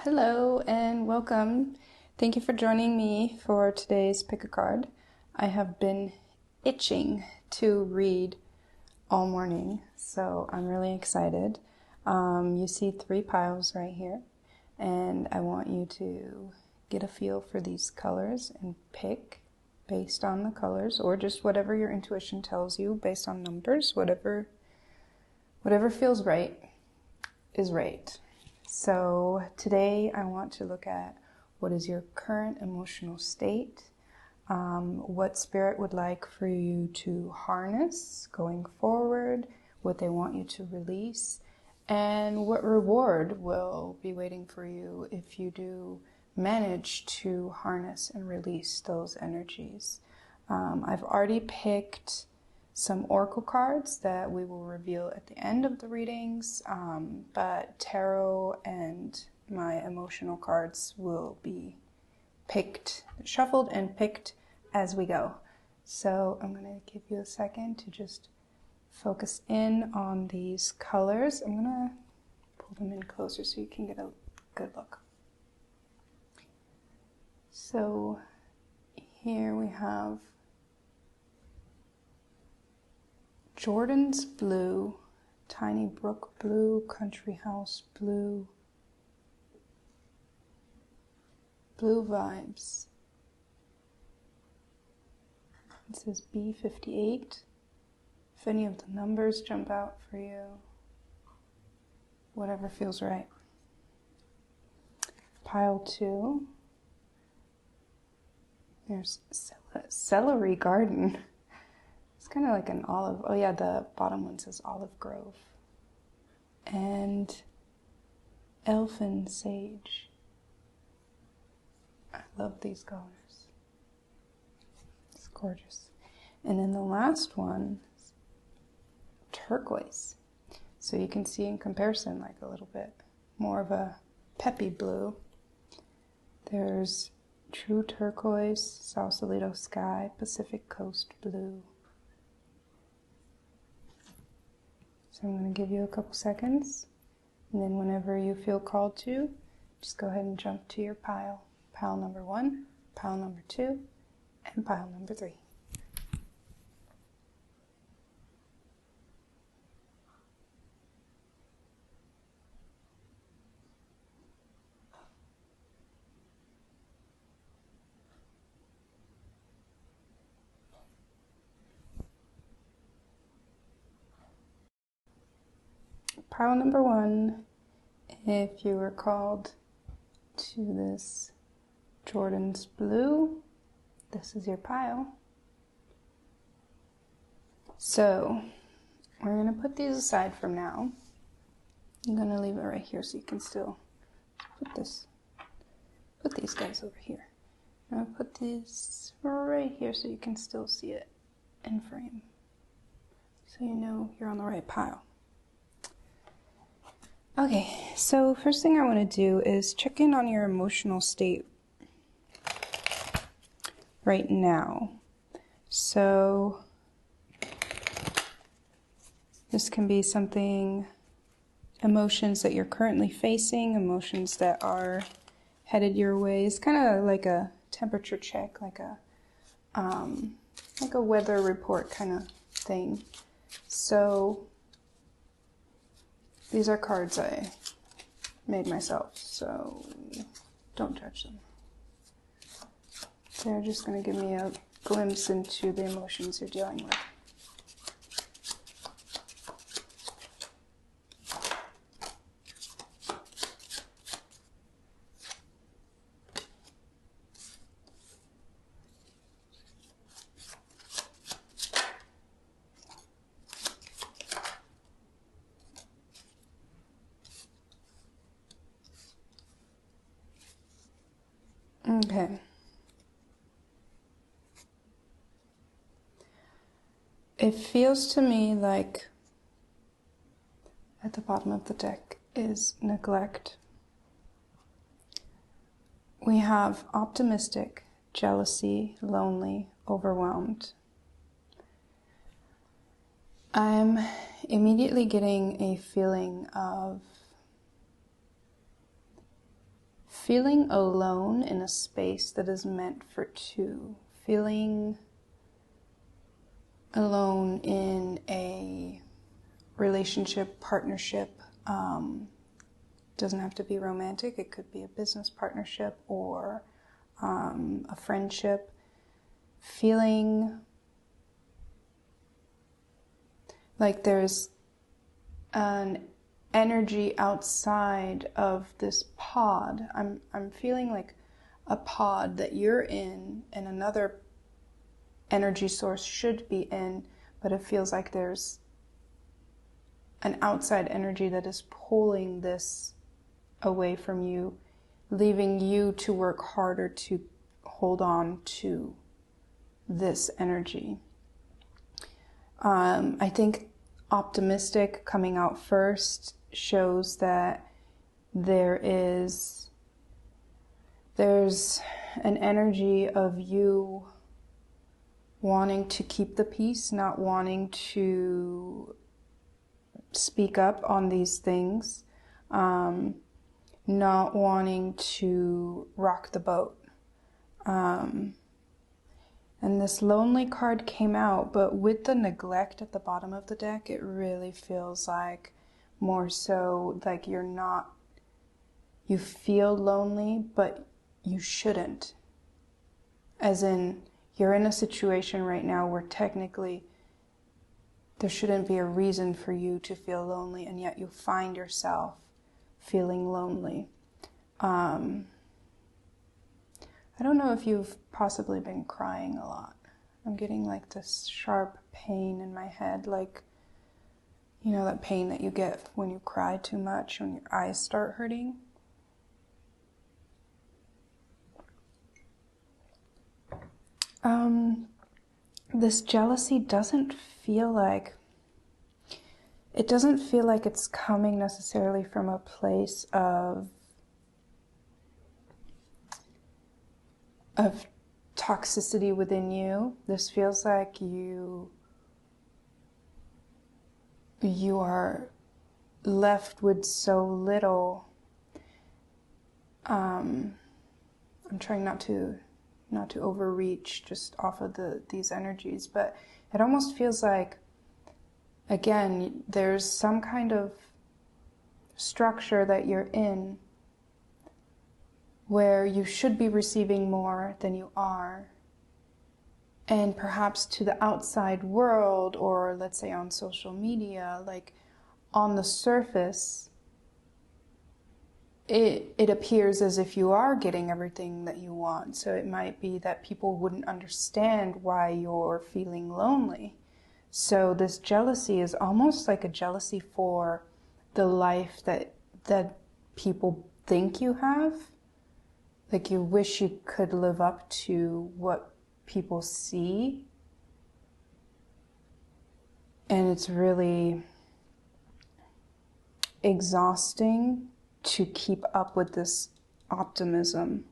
Hello and welcome. Thank you for joining me for today's pick a card. I have been itching to read all morning, so I'm really excited. You see 3 piles right here, and I want you to get a feel for these colors and pick based on the colors, or just whatever your intuition tells you based on numbers. Whatever feels right is right. So today I want to look at what is your current emotional state, what Spirit would like for you to harness going forward, what they want you to release, and what reward will be waiting for you if you do manage to harness and release those energies. I've already picked some oracle cards that we will reveal at the end of the readings, but tarot and my emotional cards will be shuffled and picked as we go. So I'm going to give you a second to just focus in on these colors. I'm going to pull them in closer so you can get a good look. So here we have Jordan's blue, Tiny Brook blue, Country House blue, blue vibes. It says B58. If any of the numbers jump out for you, whatever feels right. Pile 2. There's Celery Garden. It's kind of like an olive. Oh yeah, the bottom one says Olive Grove. And Elfin Sage. I love these colors. It's gorgeous. And then the last one is turquoise. So you can see in comparison like a little bit more of a peppy blue. There's True Turquoise, Sausalito Sky, Pacific Coast Blue. So I'm going to give you a couple seconds, and then whenever you feel called to, just go ahead and jump to your pile. Pile number 1, pile number 2, and pile number 3. Pile number 1, if you were called to this Jordan's blue, this is your pile. So we're going to put these aside from now. I'm going to leave it right here so you can still put these guys over here. I'm going to put these right here so you can still see it in frame, so you know you're on the right pile. Okay, so first thing I want to do is check in on your emotional state right now. So this can be emotions that you're currently facing, emotions that are headed your way. It's kind of like a temperature check, like a weather report kind of thing. So these are cards I made myself, so don't judge them. They're just going to give me a glimpse into the emotions you're dealing with. Okay. It feels to me like at the bottom of the deck is neglect. We have optimistic, jealousy, lonely, overwhelmed. I'm immediately getting a feeling of feeling alone in a space that is meant for two. Feeling alone in a relationship, partnership. Doesn't have to be romantic. It could be a business partnership or a friendship. Feeling like there's an energy outside of this pod. I'm feeling like a pod that you're in and another energy source should be in, but it feels like there's an outside energy that is pulling this away from you, leaving you to work harder to hold on to this energy. I think optimistic coming out first shows that there's an energy of you wanting to keep the peace, not wanting to speak up on these things, not wanting to rock the boat. And this lonely card came out, but with the neglect at the bottom of the deck, it really feels like more so like you feel lonely, but you shouldn't. As in, you're in a situation right now where technically there shouldn't be a reason for you to feel lonely, and yet you find yourself feeling lonely. I don't know if you've possibly been crying a lot. I'm getting like this sharp pain in my head, like, you know, that pain that you get when you cry too much, when your eyes start hurting. This jealousy doesn't feel like it's coming necessarily from a place of toxicity within you. This feels like you are left with so little. I'm trying not to overreach just off of these energies, but it almost feels like, again, there's some kind of structure that you're in where you should be receiving more than you are. And perhaps to the outside world, or let's say on social media, like on the surface, it appears as if you are getting everything that you want. So it might be that people wouldn't understand why you're feeling lonely. So this jealousy is almost like a jealousy for the life that people think you have. Like you wish you could live up to what people see. And it's really exhausting to keep up with this optimism.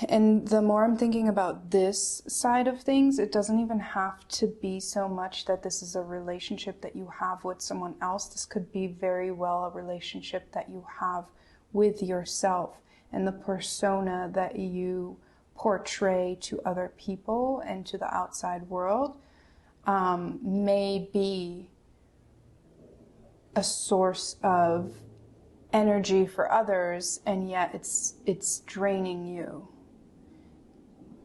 And the more I'm thinking about this side of things, it doesn't even have to be so much that this is a relationship that you have with someone else. This could be very well a relationship that you have with yourself and the persona that you portray to other people and to the outside world may be a source of energy for others, and yet it's draining you.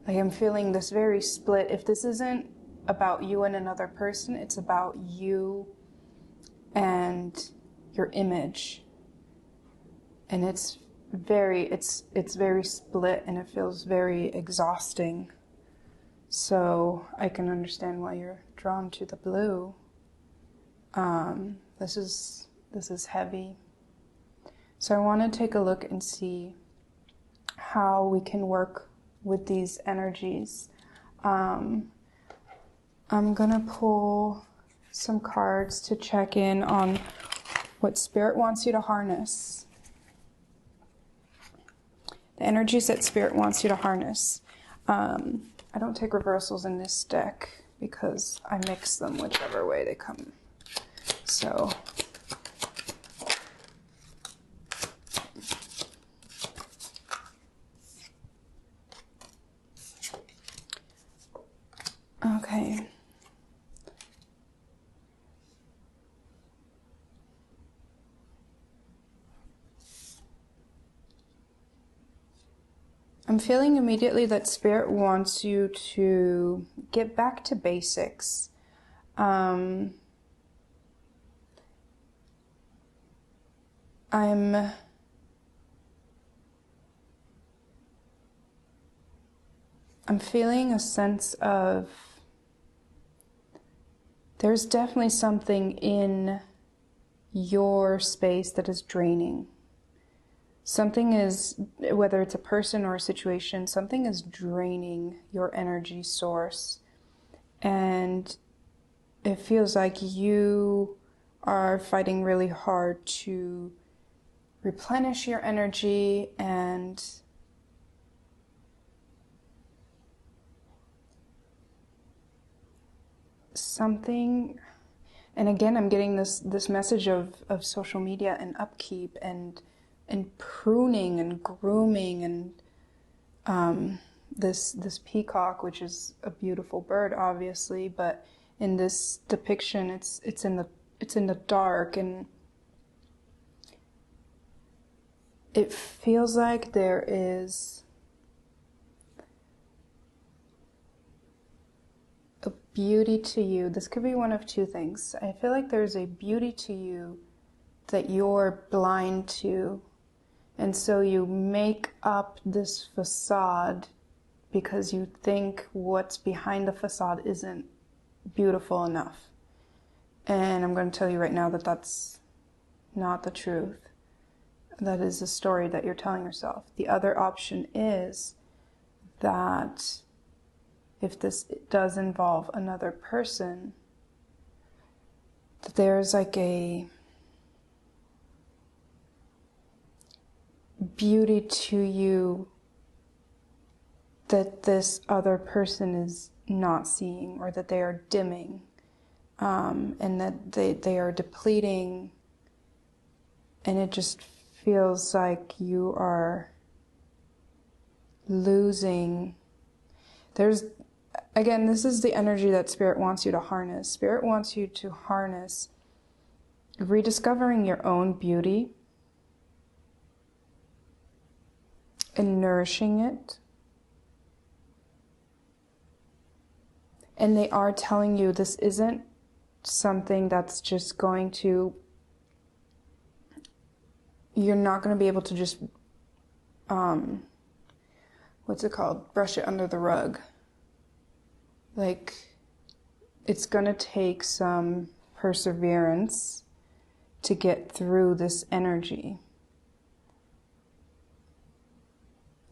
Like I'm feeling this very split. If this isn't about you and another person, it's about you and your image. And it's very split, and it feels very exhausting. So I can understand why you're drawn to the blue. This is heavy. So I want to take a look and see how we can work with these energies. I'm gonna pull some cards to check in on what Spirit wants you to harness. The energies that Spirit wants you to harness. I don't take reversals in this deck because I mix them whichever way they come. So I'm feeling immediately that Spirit wants you to get back to basics. I'm feeling a sense of there's definitely something in your space that is draining. Something is, whether it's a person or a situation, something is draining your energy source. And it feels like you are fighting really hard to replenish your energy and something. And again, I'm getting this message of social media and upkeep and pruning and grooming and this peacock, which is a beautiful bird, obviously, but in this depiction, it's in the dark, and it feels like there is a beauty to you. This could be one of two things. I feel like there's a beauty to you that you're blind to. And so you make up this facade because you think what's behind the facade isn't beautiful enough. And I'm going to tell you right now that that's not the truth. That is a story that you're telling yourself. The other option is that if this does involve another person, that there's like a beauty to you that this other person is not seeing, or that they are dimming, and that they are depleting, and it just feels like you are losing. Again, this is the energy that Spirit wants you to harness. Spirit wants you to harness rediscovering your own beauty and nourishing it. And they are telling you this isn't something that's just going to, you're not going to be able to just, brush it under the rug. Like, it's going to take some perseverance to get through this energy.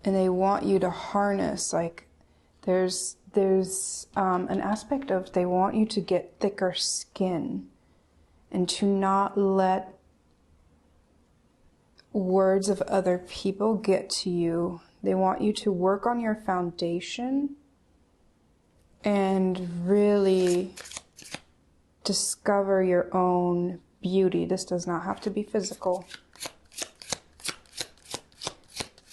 And they want you to harness, like, there's an aspect of, they want you to get thicker skin and to not let words of other people get to you. They want you to work on your foundation and really discover your own beauty. This does not have to be physical.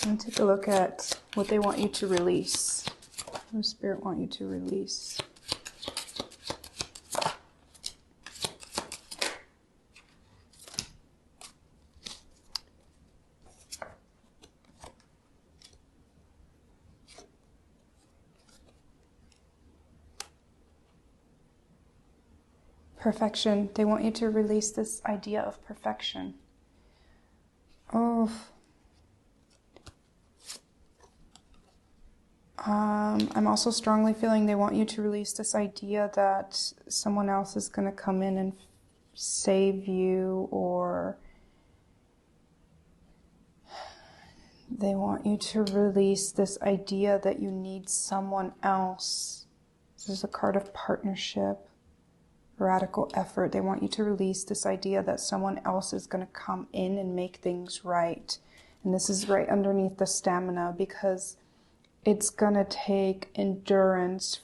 I'm going to take a look at what they want you to release. What does Spirit want you to release? Perfection. They want you to release this idea of perfection. Oh. I'm also strongly feeling they want you to release this idea that someone else is going to come in and save you, or they want you to release this idea that you need someone else. This is a card of partnership, radical effort. They want you to release this idea that someone else is going to come in and make things right. And this is right underneath the stamina, because it's going to take endurance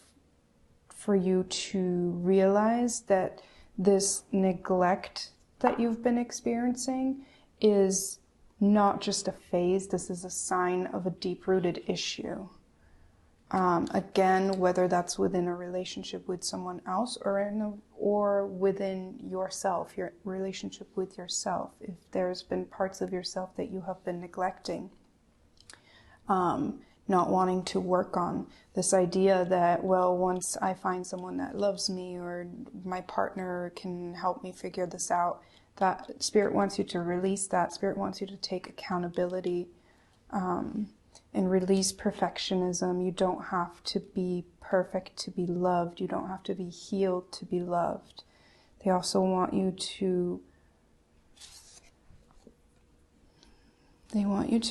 for you to realize that this neglect that you've been experiencing is not just a phase. This is a sign of a deep-rooted issue. Again, whether that's within a relationship with someone else or within yourself, your relationship with yourself, if there's been parts of yourself that you have been neglecting. not wanting to work on. This idea that, well, once I find someone that loves me or my partner can help me figure this out, that Spirit wants you to release that. Spirit wants you to take accountability and release perfectionism. You don't have to be perfect to be loved. You don't have to be healed to be loved. They also want you to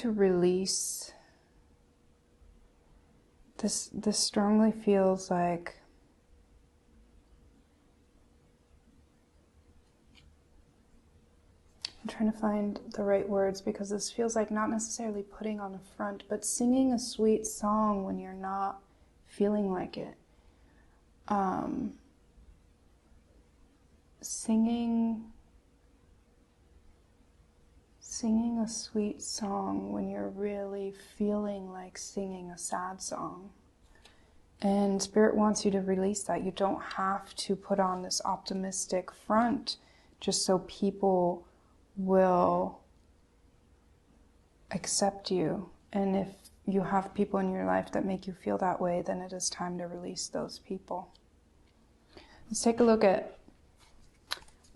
release. This strongly feels like I'm trying to find the right words, because this feels like not necessarily putting on a front, but singing a sweet song when you're not feeling like it. Singing a sweet song when you're really feeling like singing a sad song. And Spirit wants you to release that. You don't have to put on this optimistic front just so people will accept you. And if you have people in your life that make you feel that way, then it is time to release those people. Let's take a look at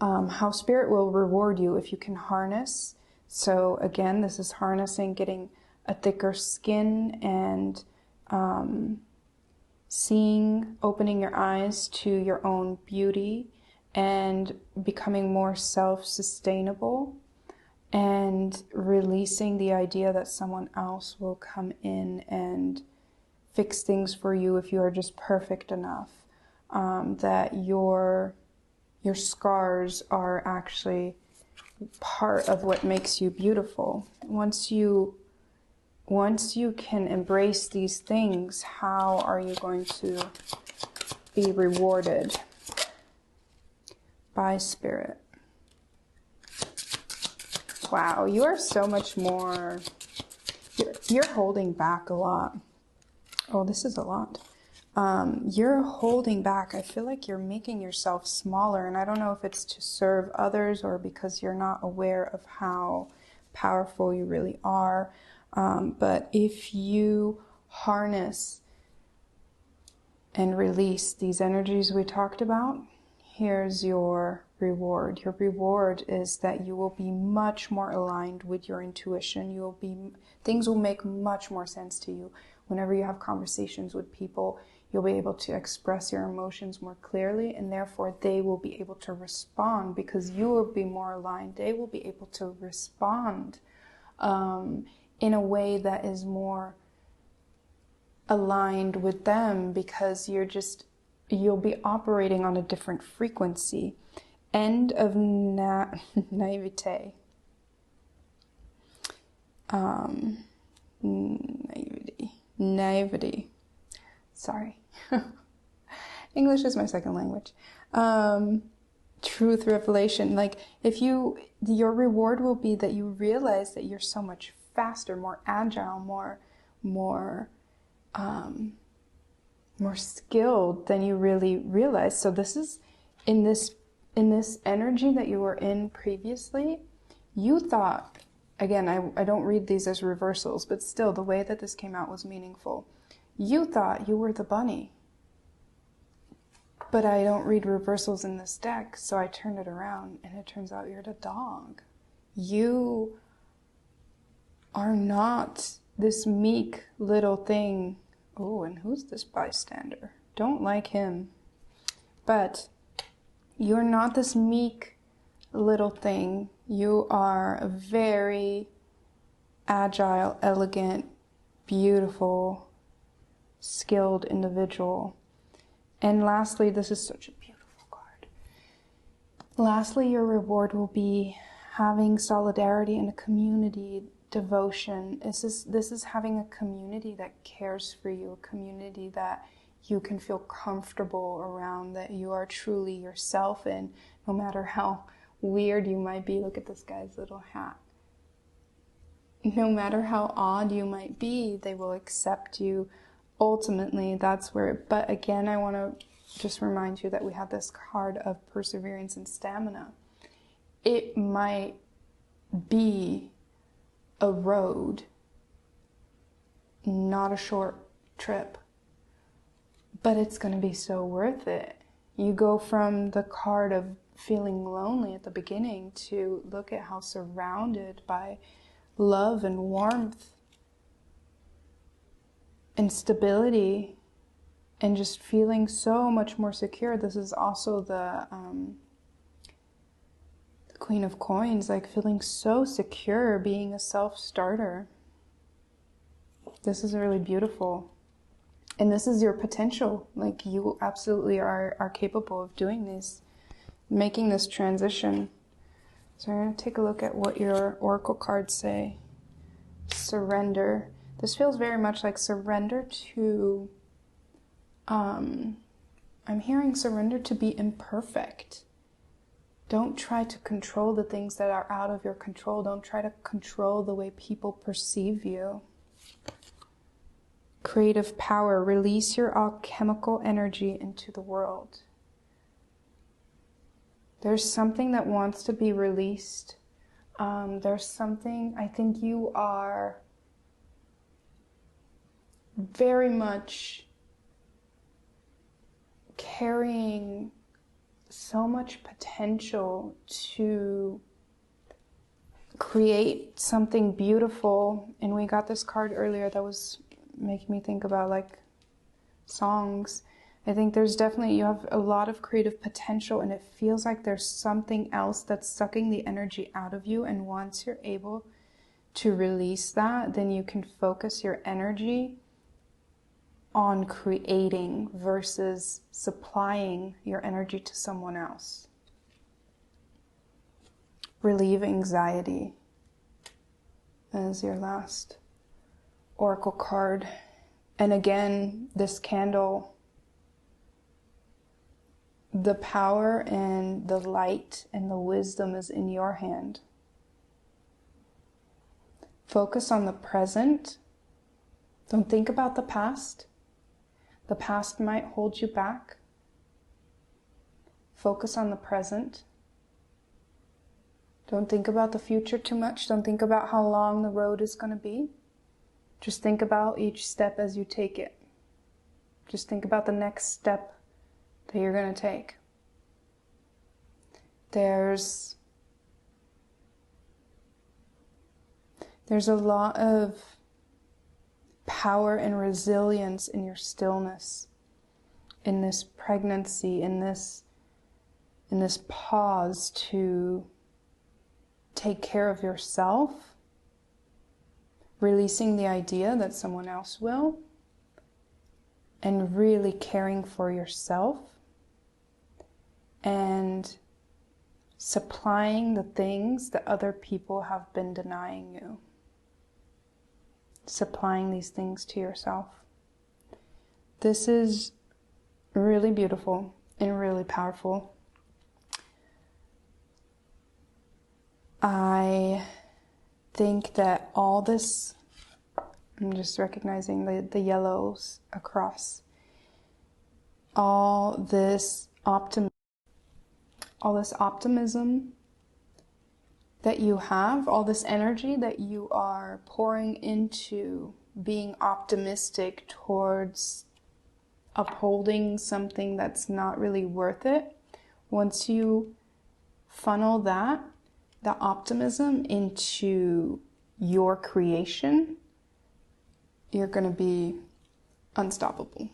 how Spirit will reward you if you can harness. So again, this is harnessing, getting a thicker skin and seeing, opening your eyes to your own beauty and becoming more self-sustainable, and releasing the idea that someone else will come in and fix things for you if you are just perfect enough, that your scars are actually part of what makes you beautiful. Once you can embrace these things, how are you going to be rewarded by Spirit? Wow, you are so much more, you're holding back a lot. Oh, this is a lot. You're holding back. I feel like you're making yourself smaller, and I don't know if it's to serve others or because you're not aware of how powerful you really are. But if you harness and release these energies we talked about, here's your reward. Your reward is that you will be much more aligned with your intuition. Things will make much more sense to you. Whenever you have conversations with people, you'll be able to express your emotions more clearly, and therefore they will be able to respond because you will be more aligned. They will be able to respond in a way that is more aligned with them, because you'll be operating on a different frequency. End of naivete. Naivety. Sorry. English is my second language. Truth revelation. Like, your reward will be that you realize that you're so much faster, more agile, more skilled than you really realize. So this is in this energy that you were in previously. You thought, again, I don't read these as reversals, but still the way that this came out was meaningful. You thought you were the bunny, but I don't read reversals in this deck, so I turned it around and it turns out you're the dog. You are not this meek little thing. Oh, and who's this bystander? Don't like him. But you're not this meek little thing. You are a very agile, elegant, beautiful, skilled individual. And lastly, this is such a beautiful card. Lastly, your reward will be having solidarity in a community, devotion. This is having a community that cares for you, a community that you can feel comfortable around, that you are truly yourself in, no matter how weird you might be. Look at this guy's little hat. No matter how odd you might be, they will accept you. Ultimately, that's where, but again, I want to just remind you that we have this card of perseverance and stamina. It might be a road not a short trip, but it's going to be so worth it. You go from the card of feeling lonely at the beginning to look at how surrounded by love and warmth and stability and just feeling so much more secure. This is also the Queen of Coins, like feeling so secure, being a self-starter. This is really beautiful. And this is your potential. Like, you absolutely are capable of doing this, making this transition. So I'm going to take a look at what your oracle cards say. Surrender. This feels very much like surrender to, I'm hearing surrender to be imperfect. Don't try to control the things that are out of your control. Don't try to control the way people perceive you. Creative power. Release your alchemical energy into the world. There's something that wants to be released. There's something, I think you are very much carrying so much potential to create something beautiful. And we got this card earlier that was making me think about like songs. I think there's definitely, you have a lot of creative potential, and it feels like there's something else that's sucking the energy out of you. And once you're able to release that, then you can focus your energy on creating versus supplying your energy to someone else. Relieve anxiety as your last oracle card. And again, this candle, the power and the light and the wisdom is in your hand. Focus on the present. Don't think about the past. The past might hold you back. Focus on the present. Don't think about the future too much. Don't think about how long the road is going to be. Just think about each step as you take it. Just think about the next step that you're going to take. There's a lot of power and resilience in your stillness, in this pregnancy, in this pause to take care of yourself, releasing the idea that someone else will, and really caring for yourself and supplying the things that other people have been denying you. Supplying these things to yourself. This is really beautiful and really powerful. I think that all this, I'm just recognizing the yellows across, all this optimism that you have, all this energy that you are pouring into being optimistic towards upholding something that's not really worth it. Once you funnel the optimism into your creation, you're going to be unstoppable.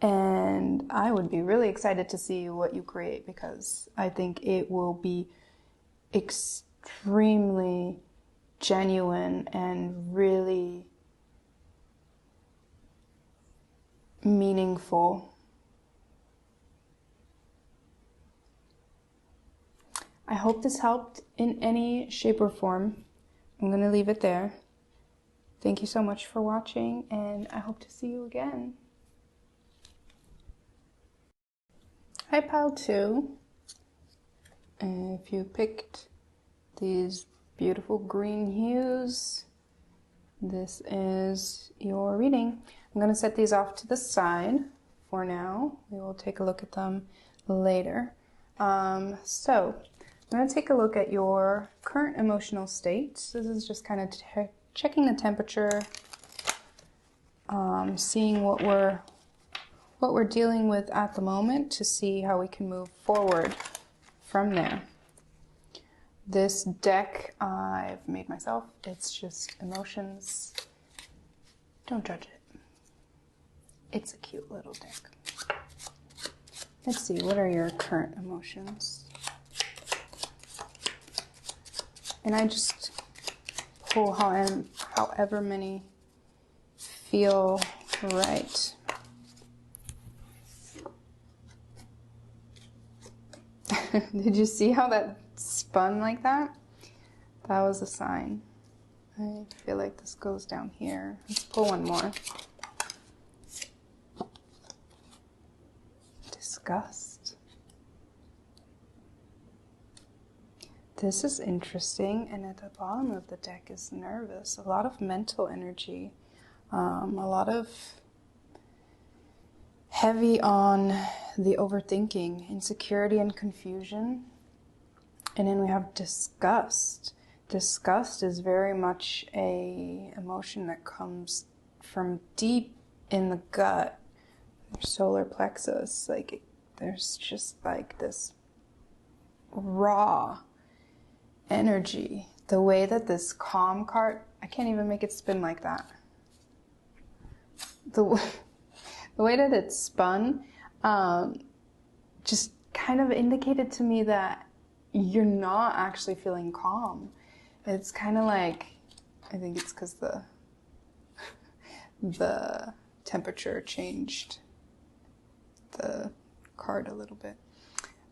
And I would be really excited to see what you create, because I think it will be extremely genuine and really meaningful. I hope this helped in any shape or form. I'm going to leave it there. Thank you so much for watching, and I hope to see you again. Hi, Pile 2. If you picked these beautiful green hues, this is your reading. I'm going to set these off to the side for now. We will take a look at them later. So I'm going to take a look at your current emotional state. This is just kind of checking the temperature seeing what we're dealing with at the moment to see how we can move forward from there. This deck I've made myself. It's just emotions. Don't judge it. It's a cute little deck. Let's see, what are your current emotions? And I just pull however many feel right. Did you see how that spun like that? That was a sign. I feel like this goes down here. Let's pull one more. Disgust. This is interesting, and at the bottom of the deck is nervous. A lot of mental energy, a lot of heavy on the overthinking, insecurity and confusion. And then we have disgust. Disgust is very much a emotion that comes from deep in the gut, your solar plexus. Like there's just like this raw energy. The way that this calm card, I can't even make it spin like that. The way that it spun just kind of indicated to me that you're not actually feeling calm. It's kind of like, I think it's because the temperature changed the card a little bit.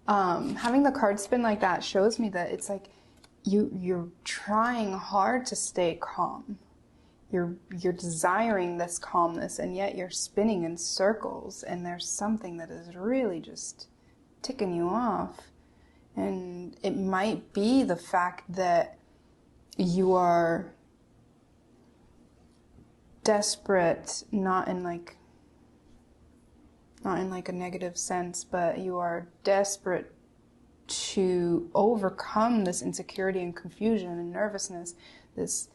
Having the card spin like that shows me that it's like you're trying hard to stay calm. You're desiring this calmness, and yet you're spinning in circles, and there's something that is really just ticking you off. And it might be the fact that you are desperate, not in like a negative sense, but you are desperate to overcome this insecurity and confusion and nervousness, this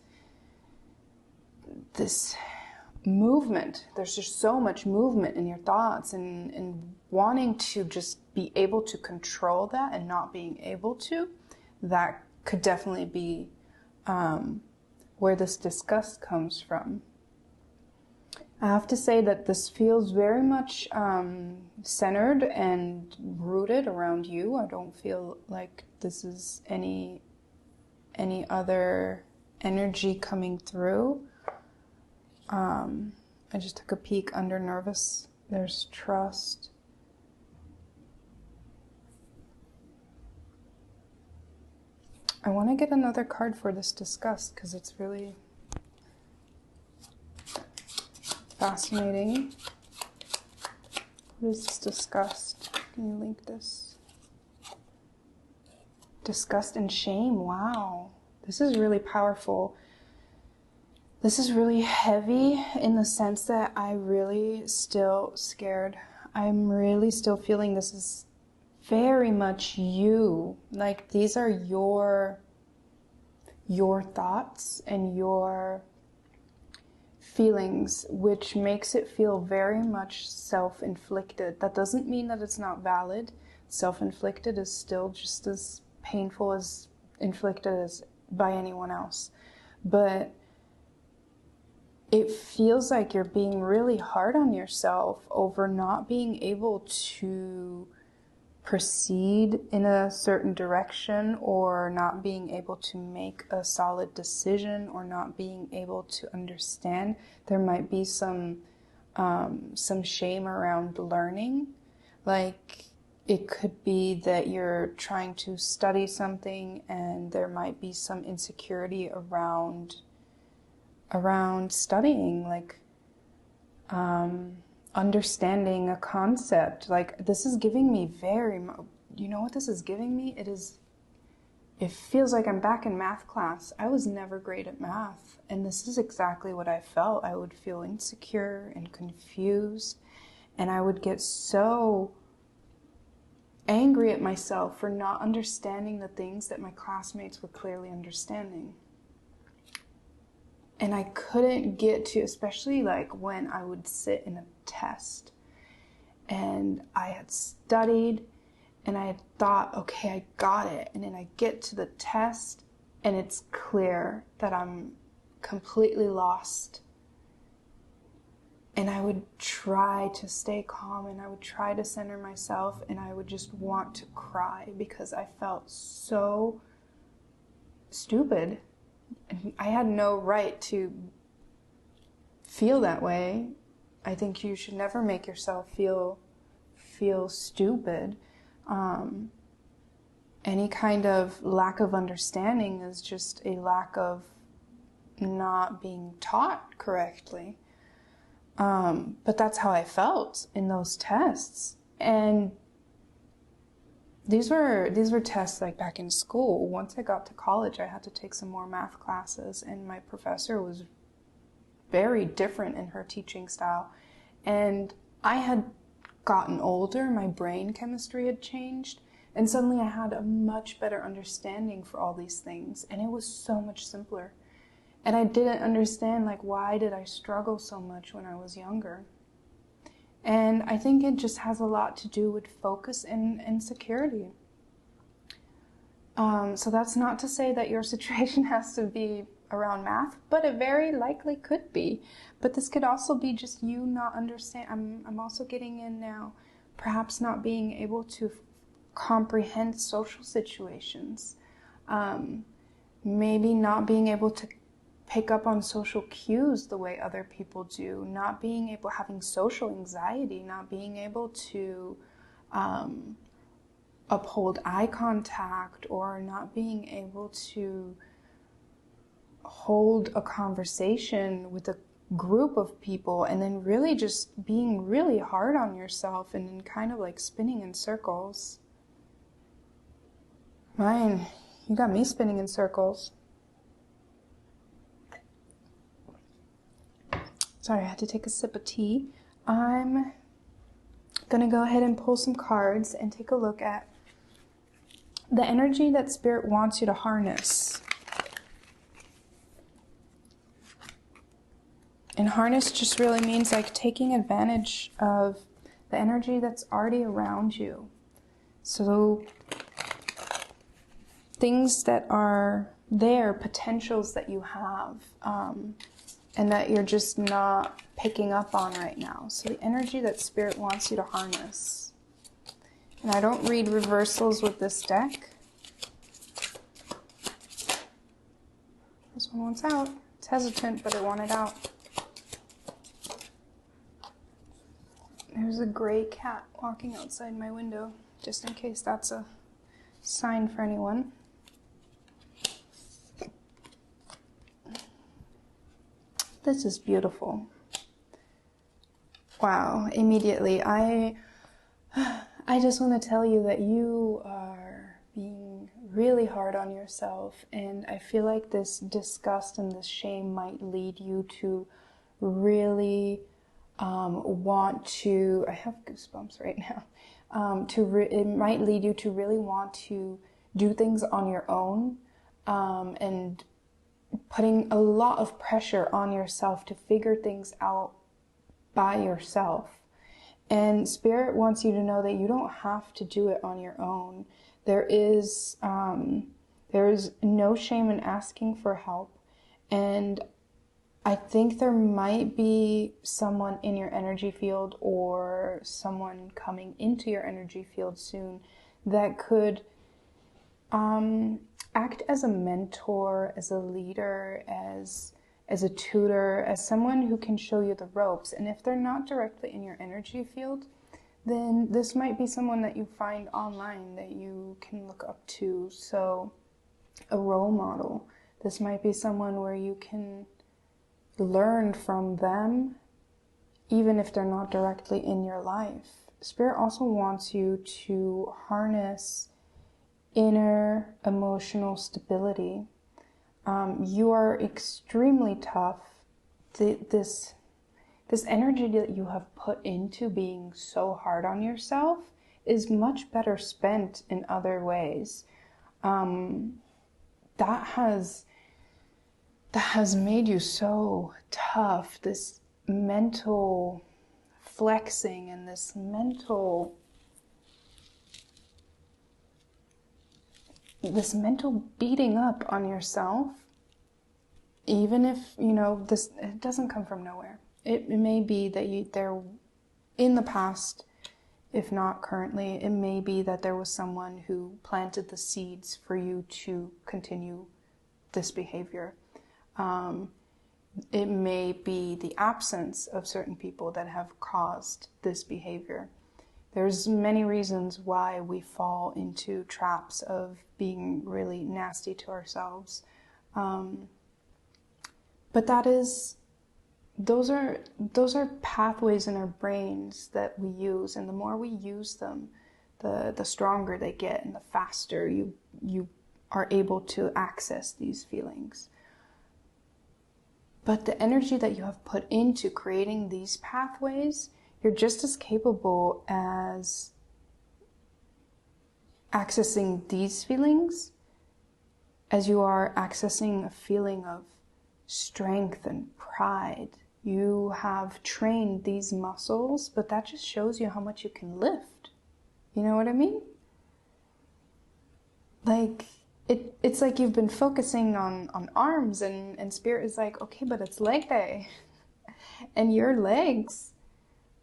movement. There's just so much movement in your thoughts, and wanting to just be able to control that and not being able to, that could definitely be where this disgust comes from. I have to say that this feels very much centered and rooted around you. I don't feel like this is any other energy coming through. I just took a peek under nervous. There's trust. I want to get another card for this disgust because it's really fascinating. What is this disgust? Can you link this? Disgust and shame. Wow. This is really powerful. This is really heavy in the sense that I'm really still scared. I'm really still feeling this is very much you. Like these are your thoughts and your feelings, which makes it feel very much self-inflicted. That doesn't mean that it's not valid. Self-inflicted is still just as painful as inflicted as by anyone else. But it feels like you're being really hard on yourself over not being able to proceed in a certain direction, or not being able to make a solid decision, or not being able to understand. There might be some shame around learning. Like it could be that you're trying to study something and there might be some insecurity around studying, like understanding a concept. Like this is giving me you know what this is giving me? It feels like I'm back in math class. I was never great at math, and this is exactly what I felt. I would feel insecure and confused, and I would get so angry at myself for not understanding the things that my classmates were clearly understanding. And I couldn't get to, especially like when I would sit in a test and I had studied and I had thought, okay, I got it. And then I get to the test and it's clear that I'm completely lost. And I would try to stay calm and I would try to center myself and I would just want to cry because I felt so stupid. I had no right to feel that way. I think you should never make yourself feel stupid. Any kind of lack of understanding is just a lack of not being taught correctly. But that's how I felt in those tests. And these were tests like back in school. Once I got to college, I had to take some more math classes, and my professor was very different in her teaching style. And I had gotten older, my brain chemistry had changed, and suddenly I had a much better understanding for all these things, and it was so much simpler. And I didn't understand, like, why did I struggle so much when I was younger? And I think it just has a lot to do with focus and insecurity. So that's not to say that your situation has to be around math, but it very likely could be. But this could also be just you not understand. I'm also getting in now, perhaps not being able to comprehend social situations. Maybe not being able to pick up on social cues the way other people do, not being able, having social anxiety, not being able to uphold eye contact, or not being able to hold a conversation with a group of people, and then really just being really hard on yourself and then kind of like spinning in circles. Mine, you got me spinning in circles. Sorry, I had to take a sip of tea. I'm going to go ahead and pull some cards and take a look at the energy that Spirit wants you to harness. And harness just really means like taking advantage of the energy that's already around you. So things that are there, potentials that you have, and that you're just not picking up on right now. So the energy that Spirit wants you to harness. And I don't read reversals with this deck. This one wants out. It's hesitant, but it wanted out. There's a gray cat walking outside my window, just in case that's a sign for anyone. This is beautiful. Wow, immediately I just want to tell you that you are being really hard on yourself, and I feel like this disgust and this shame might lead you to really want to, I have goosebumps right now, it might lead you to really want to do things on your own, and putting a lot of pressure on yourself to figure things out by yourself. And Spirit wants you to know that you don't have to do it on your own. There is no shame in asking for help. And I think there might be someone in your energy field or someone coming into your energy field soon that could act as a mentor, as a leader, as a tutor, as someone who can show you the ropes. And if they're not directly in your energy field, then this might be someone that you find online that you can look up to. So a role model. This might be someone where you can learn from them, even if they're not directly in your life. Spirit also wants you to harness inner emotional stability. You are extremely tough. This energy that you have put into being so hard on yourself is much better spent in other ways. That that has made you so tough, this mental flexing and this mental beating up on yourself, even if, this, it doesn't come from nowhere. It may be that there, in the past, if not currently, it may be that there was someone who planted the seeds for you to continue this behavior. It may be the absence of certain people that have caused this behavior. There's many reasons why we fall into traps of being really nasty to ourselves. But those are pathways in our brains that we use, and the more we use them, the stronger they get and the faster you are able to access these feelings. But the energy that you have put into creating these pathways, you're just as capable as accessing these feelings as you are accessing a feeling of strength and pride. You have trained these muscles, but that just shows you how much you can lift. You know what I mean? Like, it's like you've been focusing on arms, and Spirit is like, okay, but it's leg day. And your legs,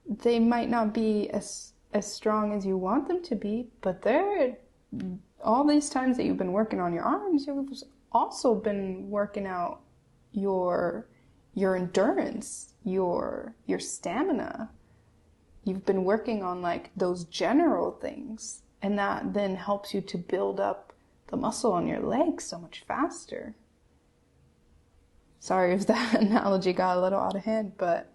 they might not be as strong as you want them to be, but they're, all these times that you've been working on your arms, you've also been working out your endurance, your stamina. You've been working on like those general things, and that then helps you to build up the muscle on your legs so much faster. Sorry if that analogy got a little out of hand, but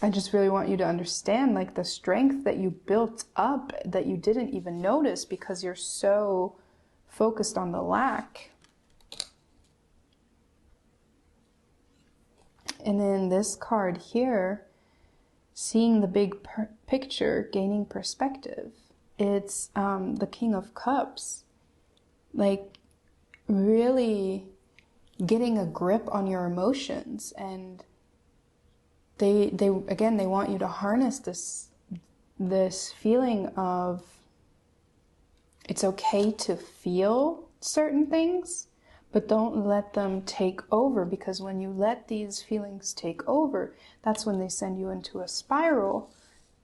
I just really want you to understand like the strength that you built up that you didn't even notice because you're so focused on the lack. And then this card here, seeing the big picture, gaining perspective. It's the King of Cups, like really getting a grip on your emotions. And they want you to harness this feeling of it's okay to feel certain things, but don't let them take over, because when you let these feelings take over, that's when they send you into a spiral,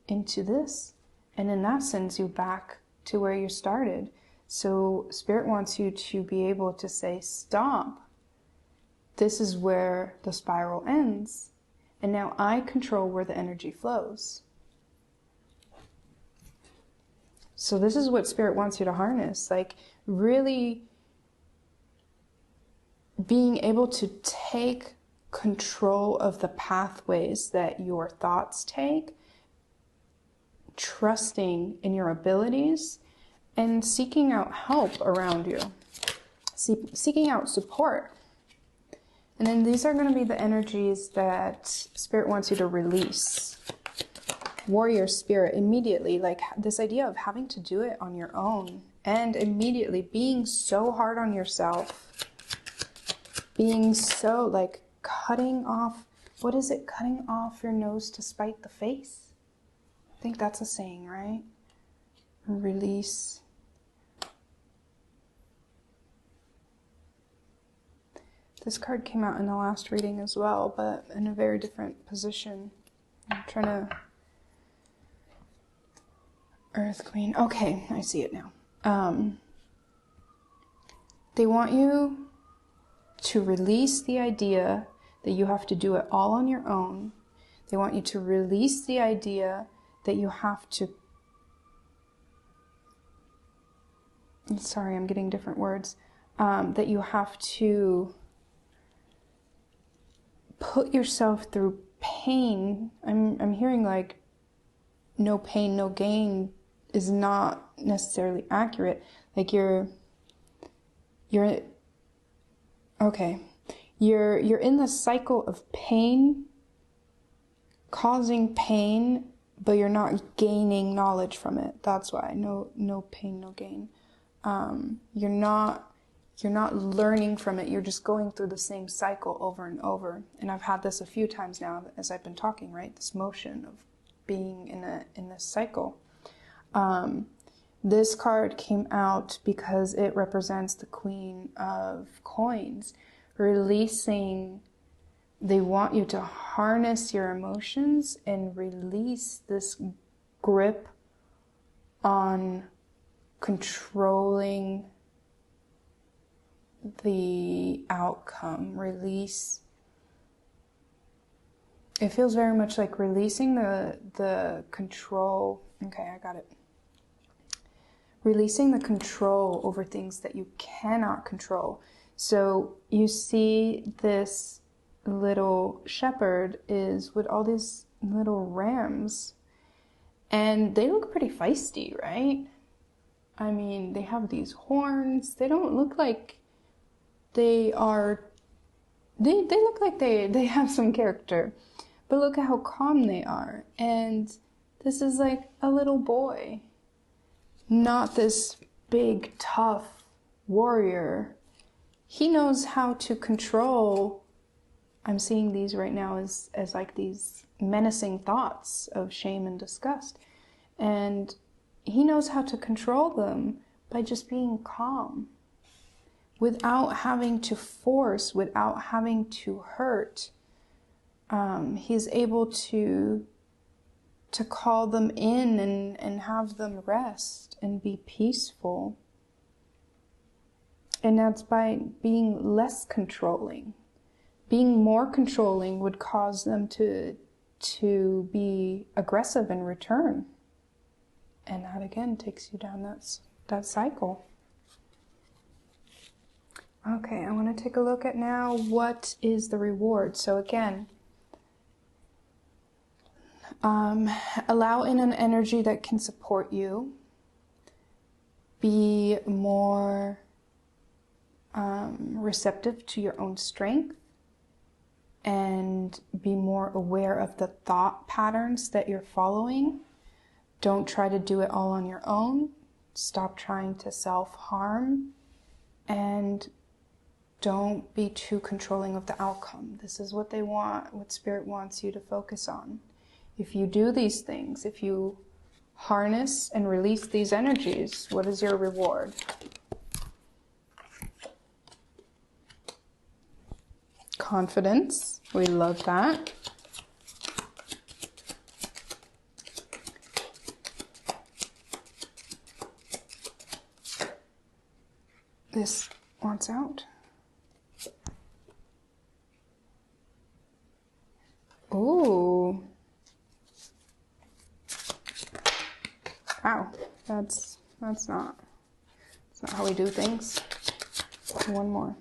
into this. And then that sends you back to where you started. So Spirit wants you to be able to say, stop. This is where the spiral ends. And now I control where the energy flows. So this is what Spirit wants you to harness. Like really being able to take control of the pathways that your thoughts take, trusting in your abilities, and seeking out help around you, seeking out support. And then these are going to be the energies that Spirit wants you to release. Warrior spirit, immediately, like this idea of having to do it on your own, and immediately being so hard on yourself, being so like cutting off, what is it? Cutting off your nose to spite the face. I think that's a saying, right? Release. This card came out in the last reading as well, but in a very different position. I'm trying to... Earth Queen. Okay, I see it now. They want you to release the idea that you have to do it all on your own. They want you to release the idea that you have to... Sorry, I'm getting different words. That you have to put yourself through pain. I'm hearing like no pain, no gain is not necessarily accurate. Like you're okay. You're in the cycle of pain, causing pain, but you're not gaining knowledge from it. That's why. No pain, no gain. You're not you're not learning from it. You're just going through the same cycle over and over. And I've had this a few times now as I've been talking, right? This motion of being in this cycle. This card came out because it represents the Queen of Coins, releasing. They want you to harness your emotions and release this grip on controlling the outcome. Release. It feels very much like releasing the control. Okay, I got it. Releasing the control over things that you cannot control. So you see this little shepherd is with all these little rams, and they look pretty feisty, right? I mean, they have these horns. They don't look like they are, they look like they have some character, but look at how calm they are. And this is like a little boy, not this big tough warrior. He knows how to control. I'm seeing these right now as like these menacing thoughts of shame and disgust. And he knows how to control them by just being calm, without having to force, without having to hurt. He's able to call them in and have them rest and be peaceful. And that's by being less controlling. Being more controlling would cause them to be aggressive in return. And that again takes you down that cycle. Okay, I want to take a look at now what is the reward. So again, allow in an energy that can support you. Be more receptive to your own strength, and be more aware of the thought patterns that you're following. Don't try to do it all on your own. Stop trying to self-harm, and don't be too controlling of the outcome. This is what they want, what Spirit wants you to focus on. If you do these things, if you harness and release these energies, what is your reward? Confidence. We love that. This wants out. Ooh. Wow. That's not how we do things. One more.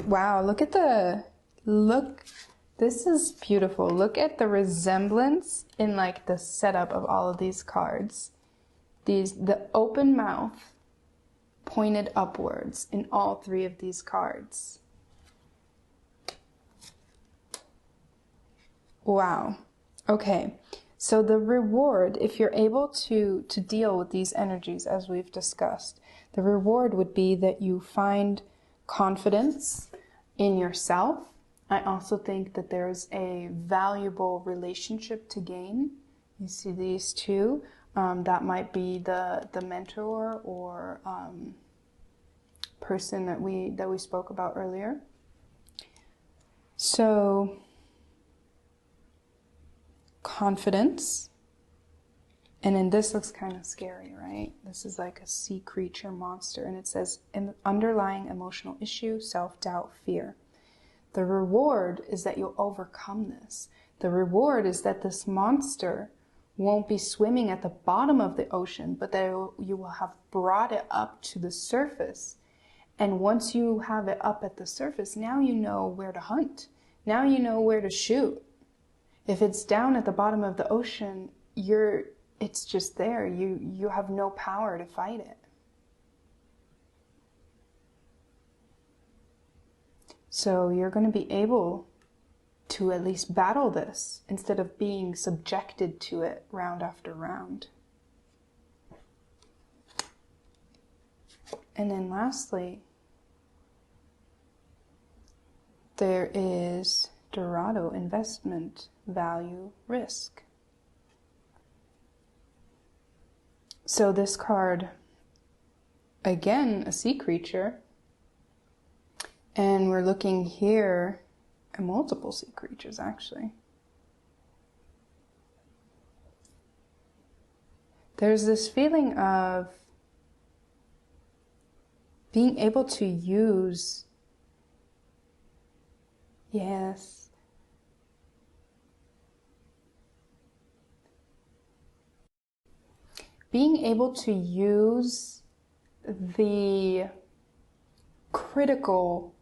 Wow, look, this is beautiful. Look at the resemblance in like the setup of all of these cards. The open mouth pointed upwards in all three of these cards. Wow. Okay. So the reward, if you're able to deal with these energies as we've discussed, the reward would be that you find confidence in yourself. I also think that there's a valuable relationship to gain. You see these two. That might be the mentor or person that we spoke about earlier. So confidence. And then this looks kind of scary, right? This is like a sea creature monster. And it says, underlying emotional issue, self-doubt, fear. The reward is that you'll overcome this. The reward is that this monster won't be swimming at the bottom of the ocean, but that you will have brought it up to the surface. And once you have it up at the surface, now you know where to hunt. Now you know where to shoot. If it's down at the bottom of the ocean, it's just there. You have no power to fight it. So you're going to be able to at least battle this instead of being subjected to it round after round. And then lastly, there is Dorado, investment, value, risk. So this card, again, a sea creature. And we're looking here at multiple sea creatures, actually. There's this feeling of being able to use, yes, being able to use the critical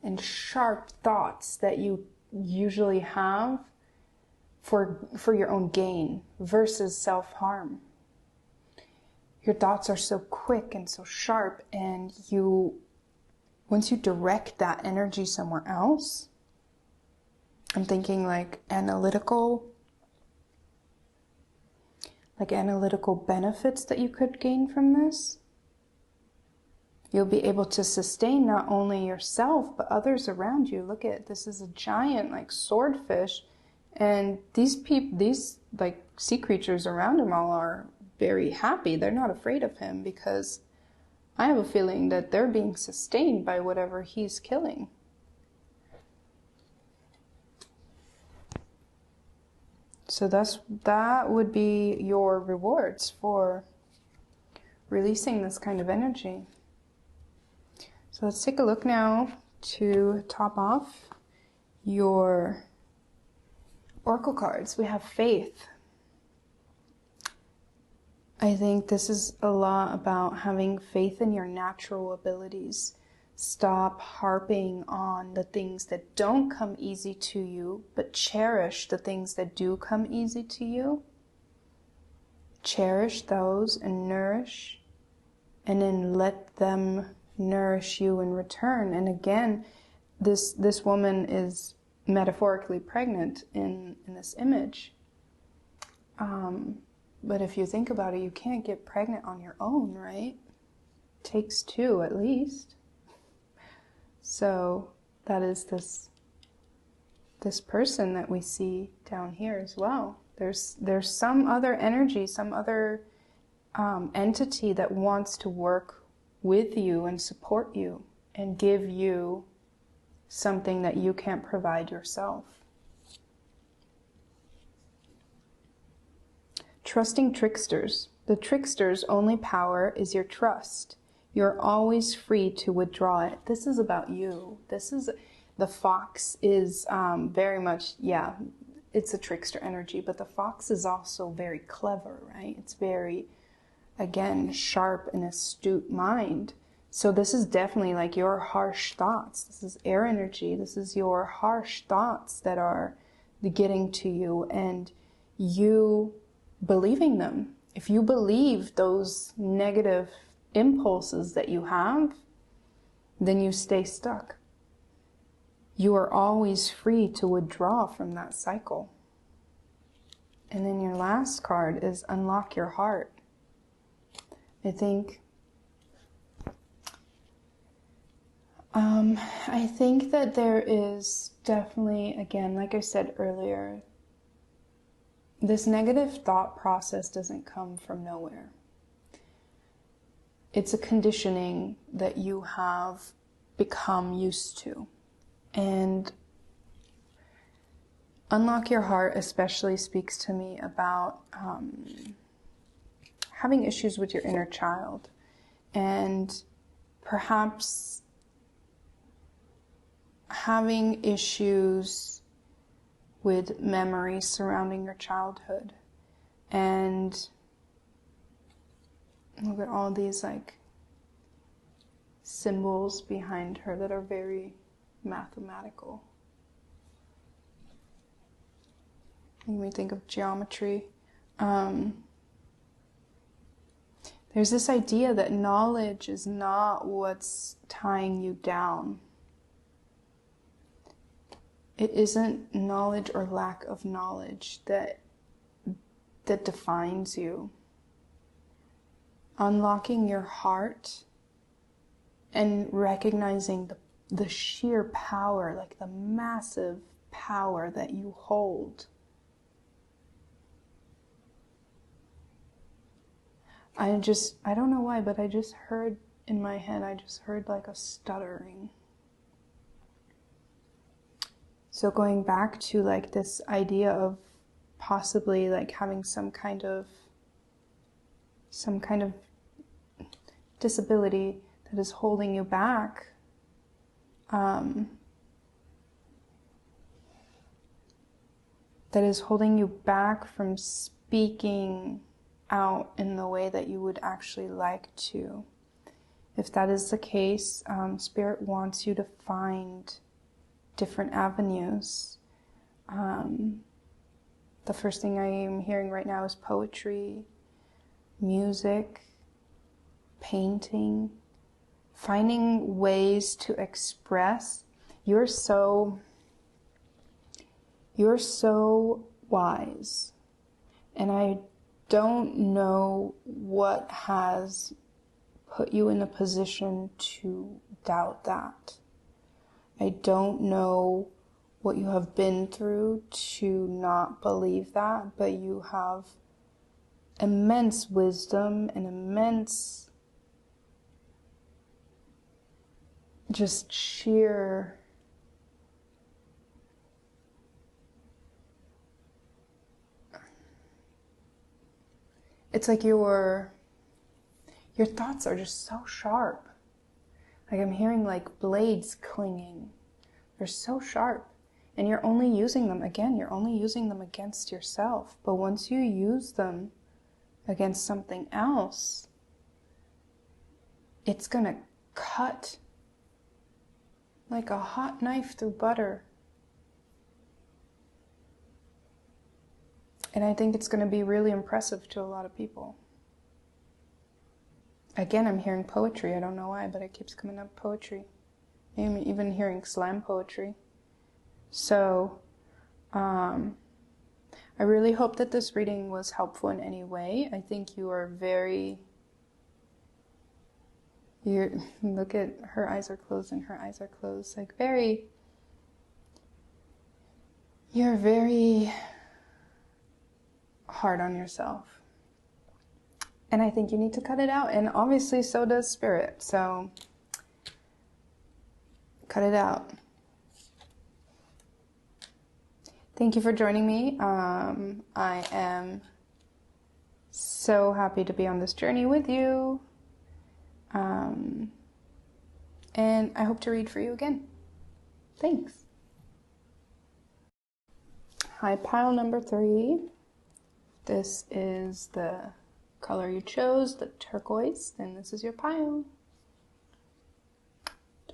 and sharp thoughts that you usually have for your own gain versus self-harm. Your thoughts are so quick and so sharp, and once you direct that energy somewhere else, I'm thinking like analytical benefits that you could gain from this. You'll be able to sustain not only yourself, but others around you. Look at, this is a giant like swordfish, and these like sea creatures around him all are very happy. They're not afraid of him because I have a feeling that they're being sustained by whatever he's killing. So that would be your rewards for releasing this kind of energy. So let's take a look now to top off your oracle cards. We have faith. I think this is a lot about having faith in your natural abilities. Stop harping on the things that don't come easy to you, but cherish the things that do come easy to you. Cherish those and nourish, and then let them nourish you in return. And again, this woman is metaphorically pregnant in this image. But if you think about it, you can't get pregnant on your own, right? Takes two at least. So that is this person that we see down here as well. There's some other energy, some other entity that wants to work with you and support you and give you something that you can't provide yourself. Trusting tricksters. The trickster's only power is your trust. You're always free to withdraw it. This is about you. The fox is very much, yeah, it's a trickster energy, but the fox is also very clever, right? It's very, again, sharp and astute mind. So this is definitely like your harsh thoughts. This is air energy. This is your harsh thoughts that are getting to you, and you believing them. If you believe those negative impulses that you have, then you stay stuck. You are always free to withdraw from that cycle. And then your last card is unlock your heart. I think that there is definitely, again, like I said earlier, this negative thought process doesn't come from nowhere. It's a conditioning that you have become used to. And unlock your heart especially speaks to me about having issues with your inner child, and perhaps having issues with memories surrounding your childhood. And look at all these like symbols behind her that are very mathematical. When we think of geometry, there's this idea that knowledge is not what's tying you down. It isn't knowledge or lack of knowledge that defines you. Unlocking your heart and recognizing the sheer power, like the massive power that you hold. I don't know why, but I just heard in my head, I just heard like a stuttering. So going back to like this idea of possibly like having some kind of disability that is holding you back, from speaking out in the way that you would actually like to. If that is the case, Spirit wants you to find different avenues. The first thing I am hearing right now is poetry, music, painting, finding ways to express. You're so wise, and I don't know what has put you in a position to doubt that. I don't know what you have been through to not believe that, but you have immense wisdom and immense just sheer it's like your thoughts are just so sharp. Like I'm hearing like blades clinging. They're so sharp. And you're only using them against yourself. But once you use them against something else, it's gonna cut like a hot knife through butter. And I think it's gonna be really impressive to a lot of people. Again, I'm hearing poetry. I don't know why, but it keeps coming up, poetry. I'm even hearing slam poetry. So, I really hope that this reading was helpful in any way. I think you are look at her eyes are closed and her eyes are closed. Like you're very hard on yourself. And I think you need to cut it out. And obviously so does Spirit. So cut it out. Thank you for joining me. I am so happy to be on this journey with you. And I hope to read for you again. Thanks. Hi, pile number 3. This is the color you chose, the turquoise, and this is your pile.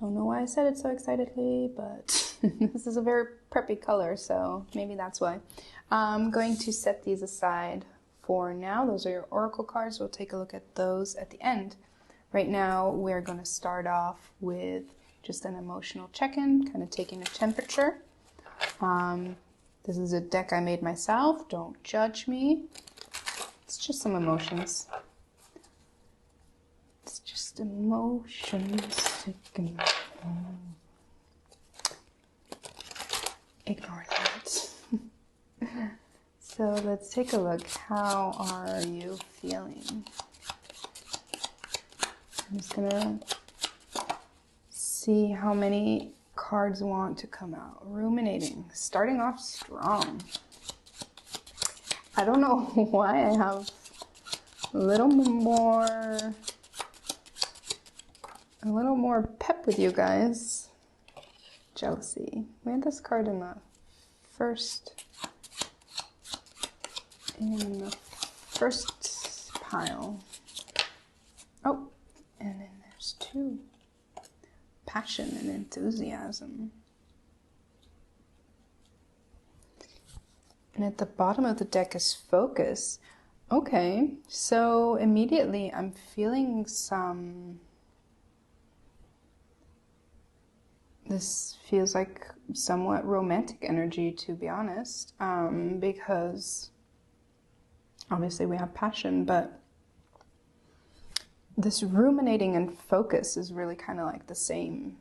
Don't know why I said it so excitedly, but this is a very preppy color, so maybe that's why. I'm going to set these aside for now. Those are your oracle cards. We'll take a look at those at the end. Right now, we're going to start off with just an emotional check-in, kind of taking a temperature. This is a deck I made myself. Don't judge me. It's just some emotions. It's just emotions. Ignore that. So let's take a look. How are you feeling? I'm just gonna see how many cards want to come out. Ruminating, starting off strong. I don't know why I have a little more pep with you guys. Jealousy. We had this card in the first pile. Oh, and then there's 2. Passion and enthusiasm. And at the bottom of the deck is focus. Okay, so immediately I'm feeling this feels like somewhat romantic energy, to be honest, because obviously we have passion, but this ruminating and focus is really kind of like the same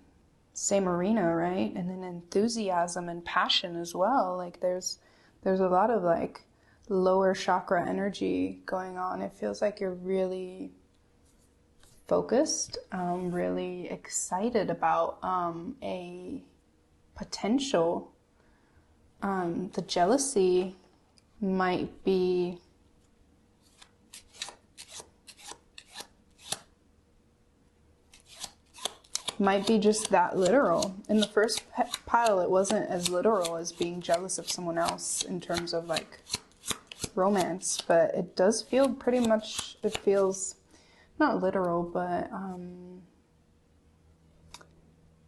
arena, right? And then enthusiasm and passion as well. Like there's a lot of like lower chakra energy going on. It feels like you're really focused, really excited about a potential. The jealousy might be just that literal. In the first pile, it wasn't as literal as being jealous of someone else in terms of like romance, but it does feel pretty much, it feels not literal, but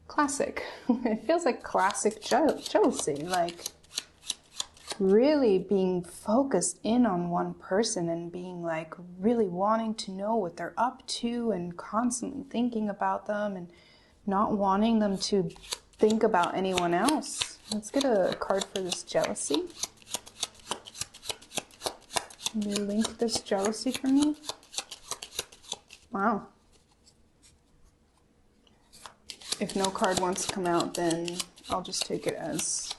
classic. It feels like classic jealousy, like really being focused in on one person and being like really wanting to know what they're up to and constantly thinking about them and not wanting them to think about anyone else. Let's get a card for this jealousy. Can you link this jealousy for me? Wow. If no card wants to come out, then I'll just take it as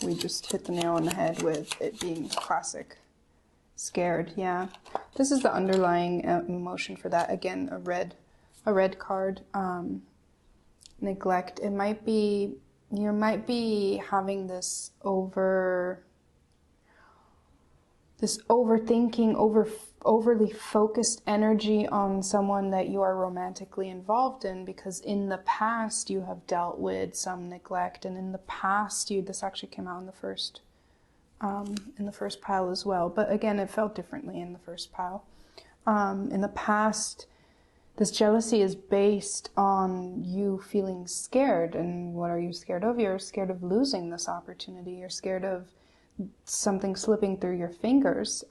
we just hit the nail on the head with it being classic. Scared, yeah. This is the underlying emotion for that. Again, a red card. Neglect. It might be, you might be having this overthinking, overly focused energy on someone that you are romantically involved in, because in the past you have dealt with some neglect, and in the past this actually came out in the first pile as well. But again, it felt differently in the first pile. In the past, this jealousy is based on you feeling scared. And what are you scared of? You're scared of losing this opportunity. You're scared of something slipping through your fingers,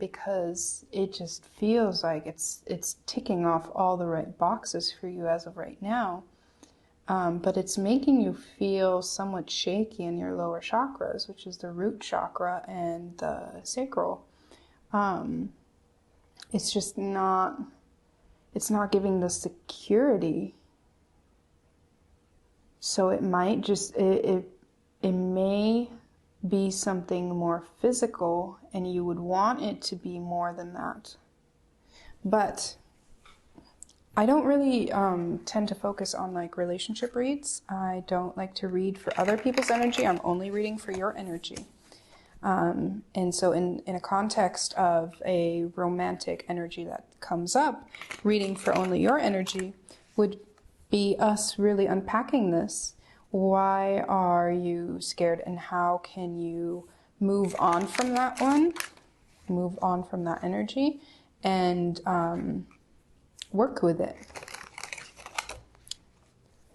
because it just feels like it's ticking off all the right boxes for you as of right now. But it's making you feel somewhat shaky in your lower chakras, which is the root chakra and the sacral. It's just not... It's not giving the security. So it might just, it may be something more physical, and you would want it to be more than that. But I don't really tend to focus on like relationship reads. I don't like to read for other people's energy. I'm only reading for your energy. And so in a context of a romantic energy that comes up, reading for only your energy would be us really unpacking this. Why are you scared, and how can you move on from that one, move on from that energy, and work with it?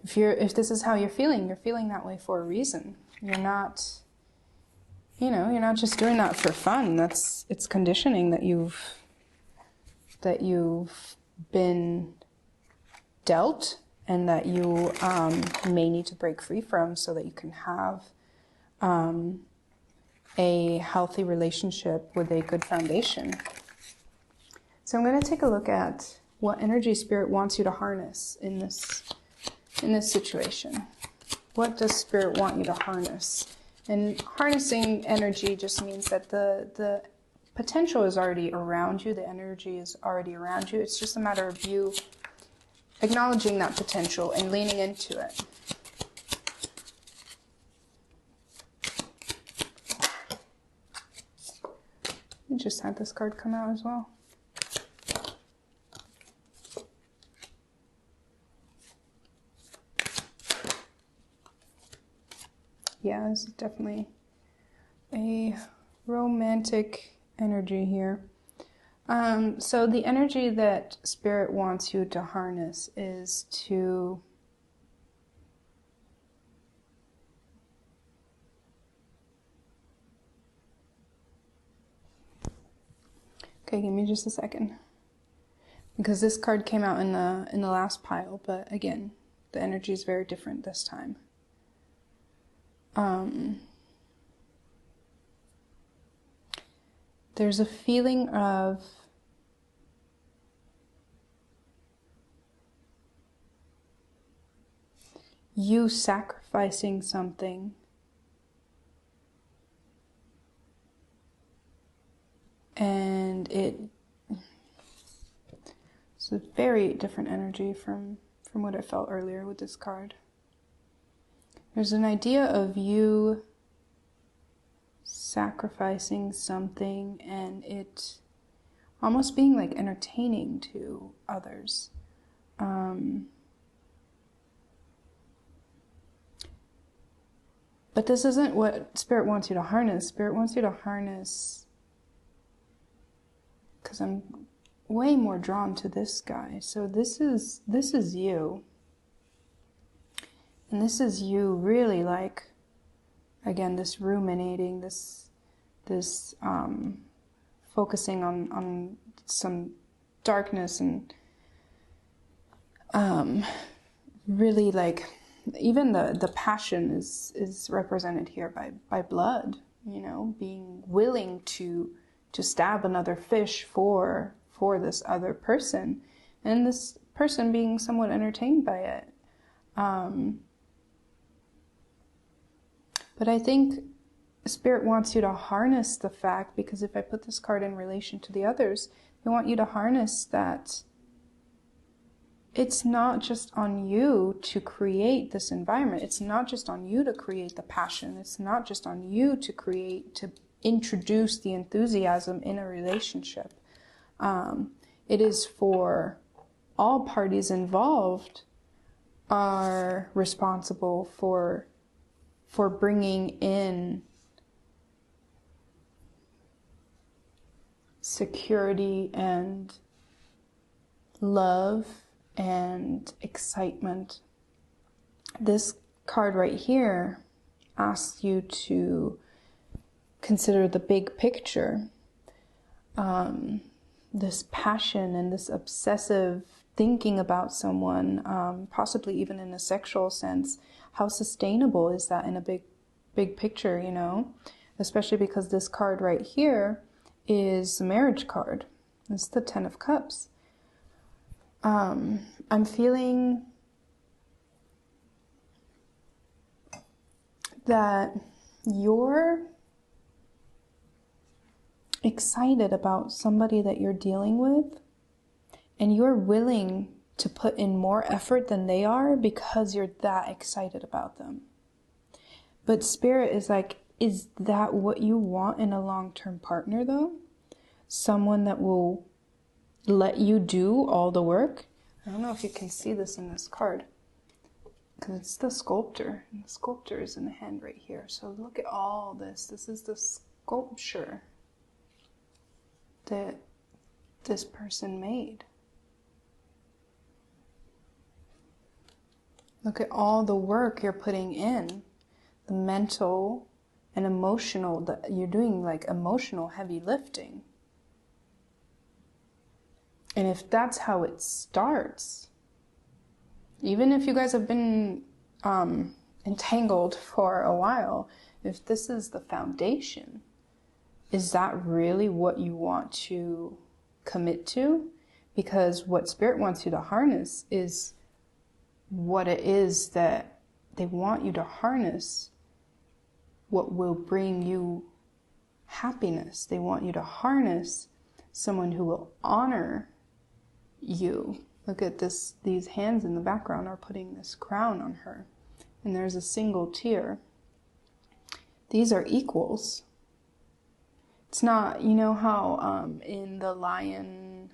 If this is how you're feeling that way for a reason. You're not just doing that for fun. It's conditioning that you've been dealt, and that you may need to break free from, so that you can have a healthy relationship with a good foundation. So I'm going to take a look at what energy Spirit wants you to harness in this situation. What does Spirit want you to harness? And harnessing energy just means that the potential is already around you, the energy is already around you. It's just a matter of you acknowledging that potential and leaning into it. We just had this card come out as well. Yeah, this is definitely a romantic energy here. So the energy that Spirit wants you to harness is to okay, give me just a second, because this card came out in the last pile, but again, the energy is very different this time. There's a feeling of you sacrificing something. And it's a very different energy from what I felt earlier with this card. There's an idea of you sacrificing something and it almost being like entertaining to others. But this isn't what Spirit wants you to harness. Spirit wants you to harness, because I'm way more drawn to this guy. So this is you. And this is you really like, again, this ruminating, this focusing on some darkness and really like, even the passion is represented here by blood, you know, being willing to stab another fish for this other person, and this person being somewhat entertained by it. But I think Spirit wants you to harness the fact, because if I put this card in relation to the others, they want you to harness that it's not just on you to create this environment. It's not just on you to create the passion. It's not just on you to introduce the enthusiasm in a relationship. It is for all parties involved are responsible for bringing in security and love and excitement. This card right here asks you to consider the big picture. This passion and this obsessive thinking about someone, possibly even in a sexual sense, how sustainable is that in a big picture, you know? Especially because this card right here is the marriage card. It's the 10 of Cups. I'm feeling that you're excited about somebody that you're dealing with, and you're willing to put in more effort than they are because you're that excited about them. But Spirit is like, is that what you want in a long-term partner though? Someone that will let you do all the work? I don't know if you can see this in this card, because it's the sculptor, and the sculptor is in the hand right here. So look at all this. This is the sculpture that this person made. Look at all the work you're putting in, the mental and emotional, that you're doing like emotional heavy lifting. And if that's how it starts, even if you guys have been entangled for a while, if this is the foundation, is that really what you want to commit to? Because what Spirit wants you to harness is what it is that they want you to harness, what will bring you happiness. They want you to harness someone who will honor you. Look at this, these hands in the background are putting this crown on her, and there's a single tear. These are equals. It's not, you know how in the lion,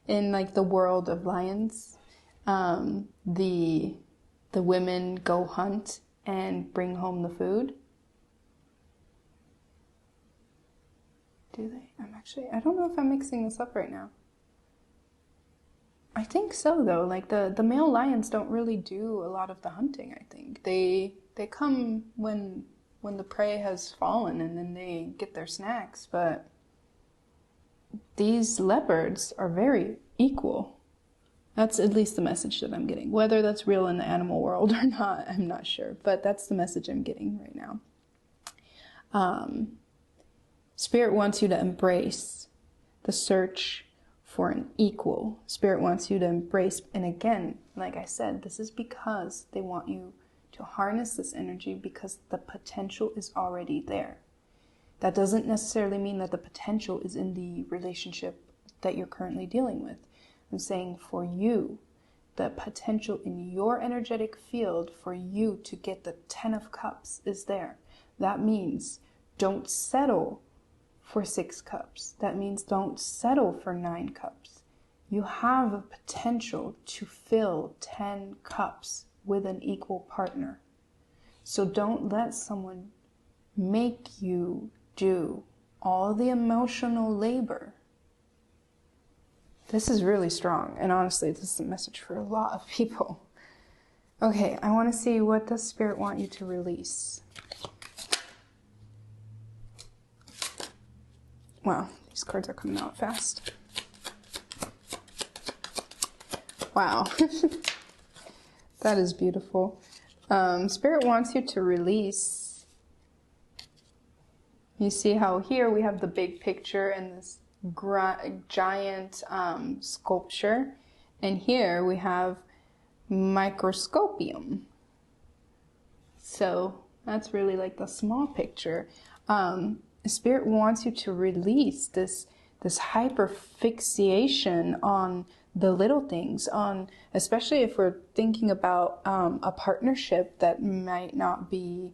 in like the world of lions, the women go hunt and bring home the food. Do they? I don't know if I'm mixing this up right now. I think so though. Like the male lions don't really do a lot of the hunting, I think. They come when the prey has fallen, and then they get their snacks, but these leopards are very equal. That's at least the message that I'm getting. Whether that's real in the animal world or not, I'm not sure, but that's the message I'm getting right now. Spirit wants you to embrace the search for an equal. Spirit wants you to embrace, and again, like I said, this is because they want you to harness this energy because the potential is already there. That doesn't necessarily mean that the potential is in the relationship that you're currently dealing with. I'm saying for you, the potential in your energetic field for you to get the 10 of Cups is there. That means don't settle for 6 cups. That means don't settle for 9 cups. You have a potential to fill 10 cups with an equal partner. So don't let someone make you do all the emotional labor. This is really strong, and honestly, this is a message for a lot of people. Okay, I want to see, what does Spirit want you to release? Wow, these cards are coming out fast. Wow, that is beautiful. Spirit wants you to release. You see how here we have the big picture and this giant sculpture, and here we have microscopium. So that's really like the small picture. Spirit wants you to release this hyperfixation on the little things, on, especially if we're thinking about a partnership that might not be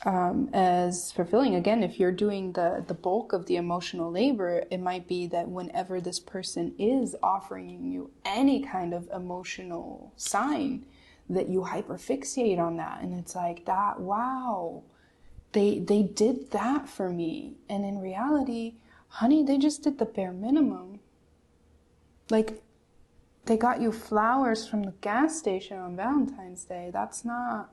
as fulfilling. Again, if you're doing the bulk of the emotional labor, it might be that whenever this person is offering you any kind of emotional sign, that you hyperfixate on that, and it's like that, wow, they did that for me, and in reality, honey, they just did the bare minimum. Like, they got you flowers from the gas station on Valentine's Day. That's not,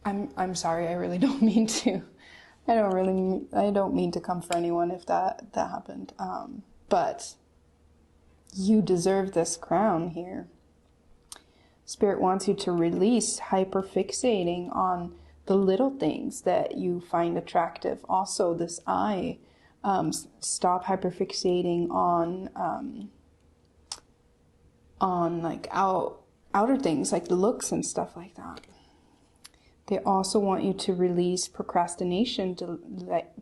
I'm sorry, I really don't mean to. I don't mean to come for anyone if that happened. But you deserve this crown here. Spirit wants you to release hyperfixating on the little things that you find attractive. Also, this eye. Stop hyperfixating on like outer things like looks and stuff like that. They also want you to release procrastination,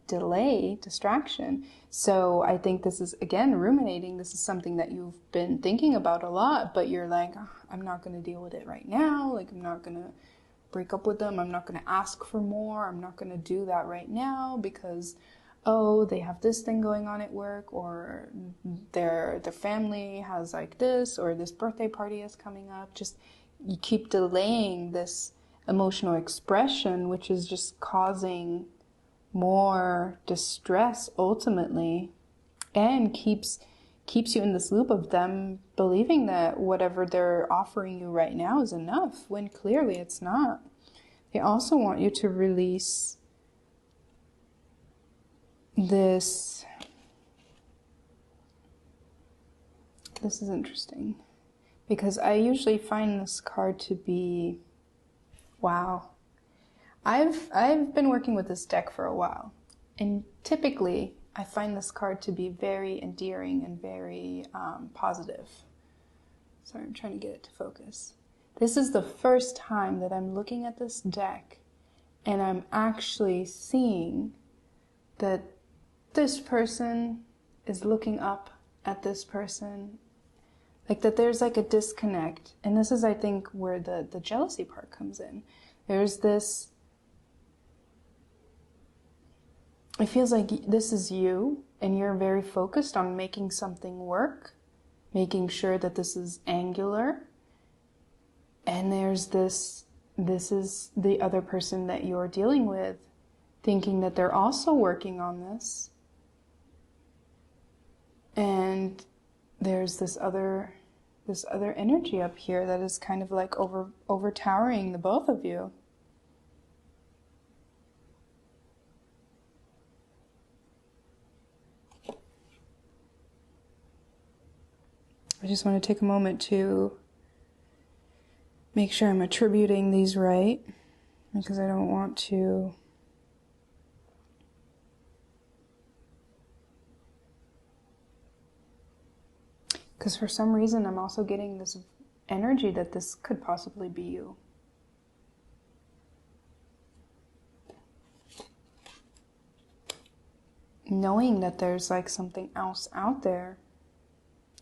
delay, distraction. So I think this is, again, ruminating. This is something that you've been thinking about a lot, but you're like, oh, I'm not going to deal with it right now. Like, I'm not going to break up with them. I'm not going to ask for more. I'm not going to do that right now because, oh, they have this thing going on at work, or their family has like this, or this birthday party is coming up. Just, you keep delaying this emotional expression, which is just causing more distress ultimately, and keeps you in this loop of them believing that whatever they're offering you right now is enough, when clearly it's not. They also want you to release this is interesting, because I usually find this card to be, wow. I've been working with this deck for a while, and typically I find this card to be very endearing and very positive. Sorry, I'm trying to get it to focus. This is the first time that I'm looking at this deck and I'm actually seeing that this person is looking up at this person, like that there's like a disconnect. And this is, I think, where the jealousy part comes in. There's this, it feels like this is you, and you're very focused on making something work, making sure that this is angular. And there's this is the other person that you're dealing with, thinking that they're also working on this. And there's this other energy up here that is kind of like overtowering the both of you. I just want to take a moment to make sure I'm attributing these right, because I don't want to Because for some reason, I'm also getting this energy that this could possibly be you. Knowing that there's like something else out there.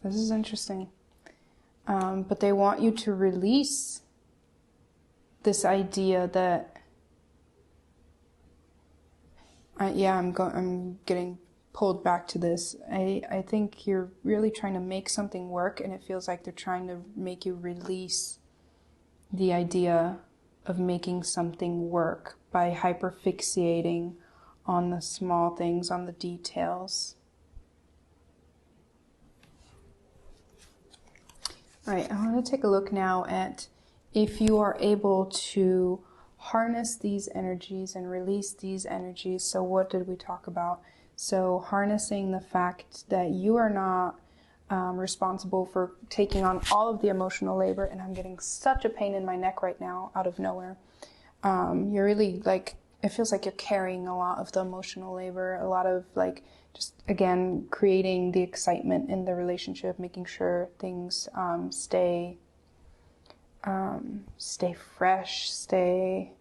This is interesting. But they want you to release this idea that, I'm getting pulled back to this. I think you're really trying to make something work, and it feels like they're trying to make you release the idea of making something work by hyperfixating on the small things, on the details. All right, I want to take a look now at if you are able to harness these energies and release these energies. So what did we talk about? So harnessing the fact that you are not responsible for taking on all of the emotional labor, and I'm getting such a pain in my neck right now out of nowhere. You're really like, it feels like you're carrying a lot of the emotional labor, a lot of like, just again, creating the excitement in the relationship, making sure things stay fresh, stay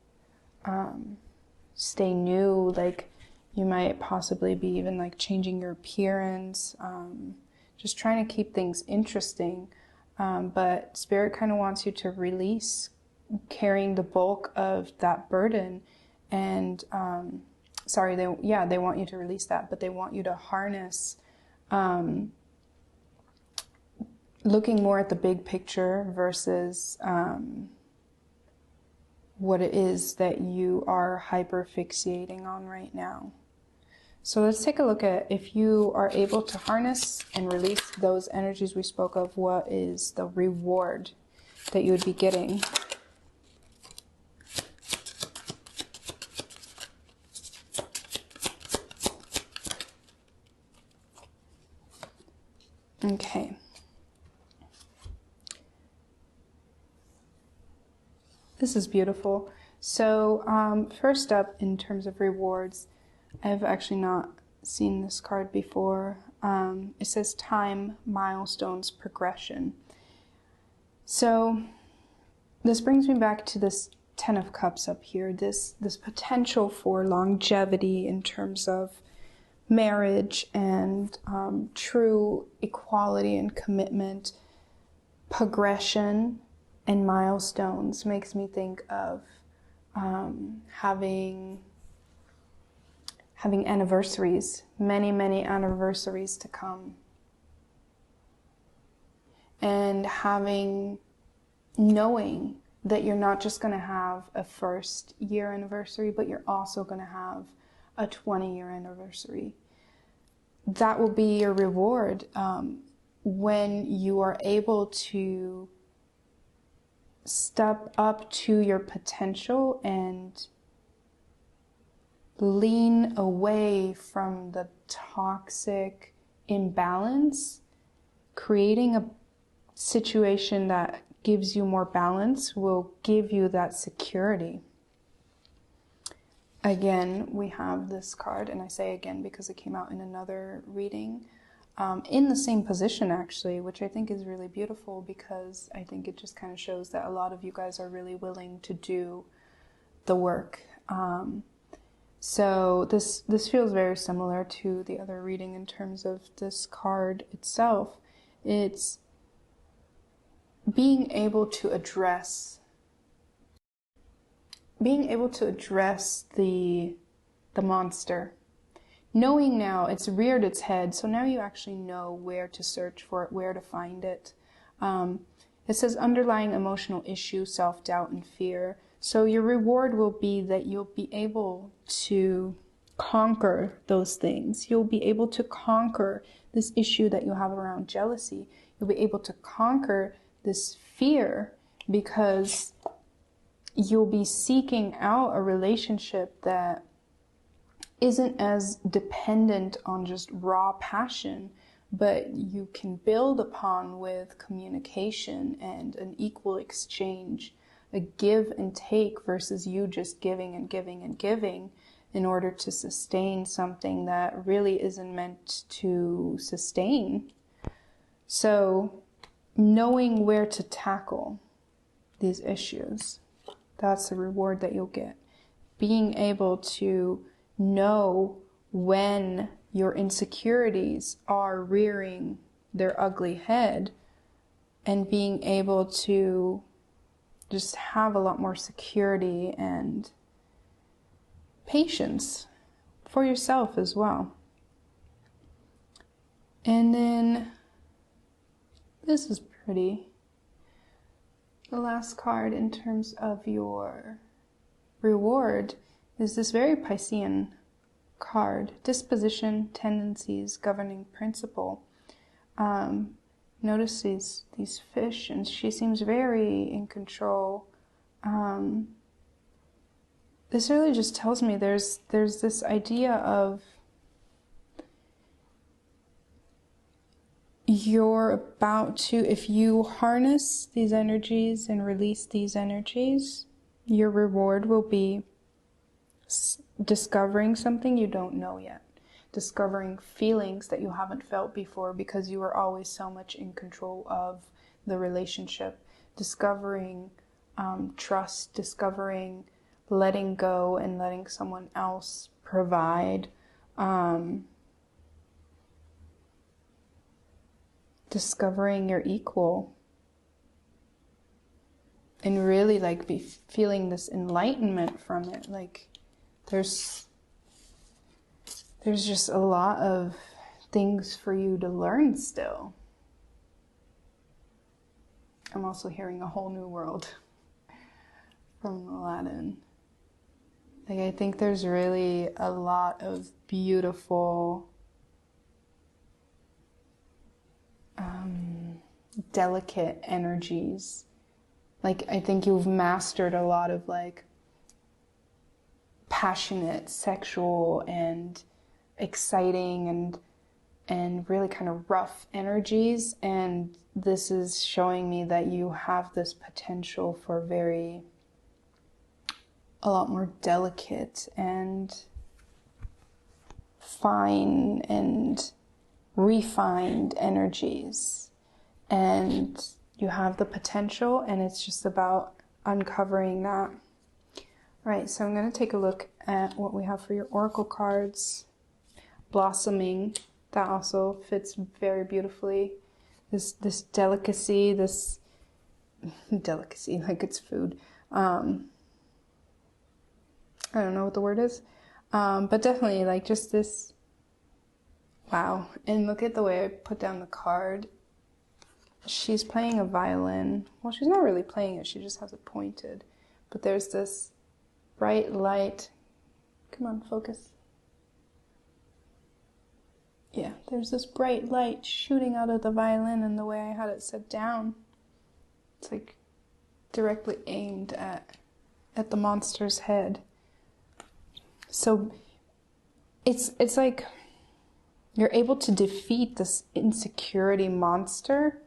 new. Like you might possibly be even like changing your appearance, just trying to keep things interesting. But Spirit kind of wants you to release carrying the bulk of that burden. And they want you to release that, but they want you to harness looking more at the big picture versus what it is that you are hyper-fixating on right now. So let's take a look at, if you are able to harness and release those energies we spoke of, what is the reward that you would be getting? Okay. This is beautiful. So first up, in terms of rewards, I've actually not seen this card before. It says time, milestones, progression. So this brings me back to this 10 of Cups up here, this potential for longevity in terms of marriage and true equality and commitment, progression, and milestones. Makes me think of having anniversaries, many anniversaries to come, and knowing that you're not just going to have a first year anniversary, but you're also going to have a 20-year anniversary. That will be your reward when you are able to step up to your potential and lean away from the toxic imbalance. Creating a situation that gives you more balance will give you that security. Again, we have this card, and I say again because it came out in another reading, in the same position actually, which I think is really beautiful, because I think it just kind of shows that a lot of you guys are really willing to do the work. So this feels very similar to the other reading in terms of this card itself. It's being able to address the monster. Knowing now it's reared its head, so now you actually know where to search for it, where to find it. It says underlying emotional issue, self-doubt, and fear. So your reward will be that you'll be able to conquer those things. You'll be able to conquer this issue that you have around jealousy. You'll be able to conquer this fear, because you'll be seeking out a relationship that isn't as dependent on just raw passion, but you can build upon with communication and an equal exchange, a give and take versus you just giving and giving and giving in order to sustain something that really isn't meant to sustain. So knowing where to tackle these issues, that's the reward that you'll get. Being able to know when your insecurities are rearing their ugly head, and being able to just have a lot more security and patience for yourself as well. And then this is pretty. The last card in terms of your reward is this very Piscean card, disposition, tendencies, governing principle. Notice these fish, and she seems very in control. This really just tells me there's this idea of you're about to, if you harness these energies and release these energies, your reward will be discovering something you don't know yet. Discovering feelings that you haven't felt before because you were always so much in control of the relationship. Discovering trust, discovering letting go and letting someone else provide. Discovering your equal. And really like be feeling this enlightenment from it. Like there's just a lot of things for you to learn still. I'm also hearing a whole new world from Aladdin. Like I think there's really a lot of beautiful, delicate energies. Like I think you've mastered a lot of like passionate, sexual, and exciting and really kind of rough energies, and this is showing me that you have this potential for a lot more delicate and fine and refined energies, and you have the potential, and it's just about uncovering that. Right, so I'm going to take a look at what we have for your oracle cards. Blossoming, that also fits very beautifully. This delicacy, delicacy like it's food. I don't know what the word is, but definitely like just this. Wow, and look at the way I put down the card. She's playing a violin. Well, she's not really playing it, she just has it pointed. But there's this bright light. Come on, focus. Yeah, there's this bright light shooting out of the violin, and the way I had it set down, it's like directly aimed at the monster's head. So it's like you're able to defeat this insecurity monster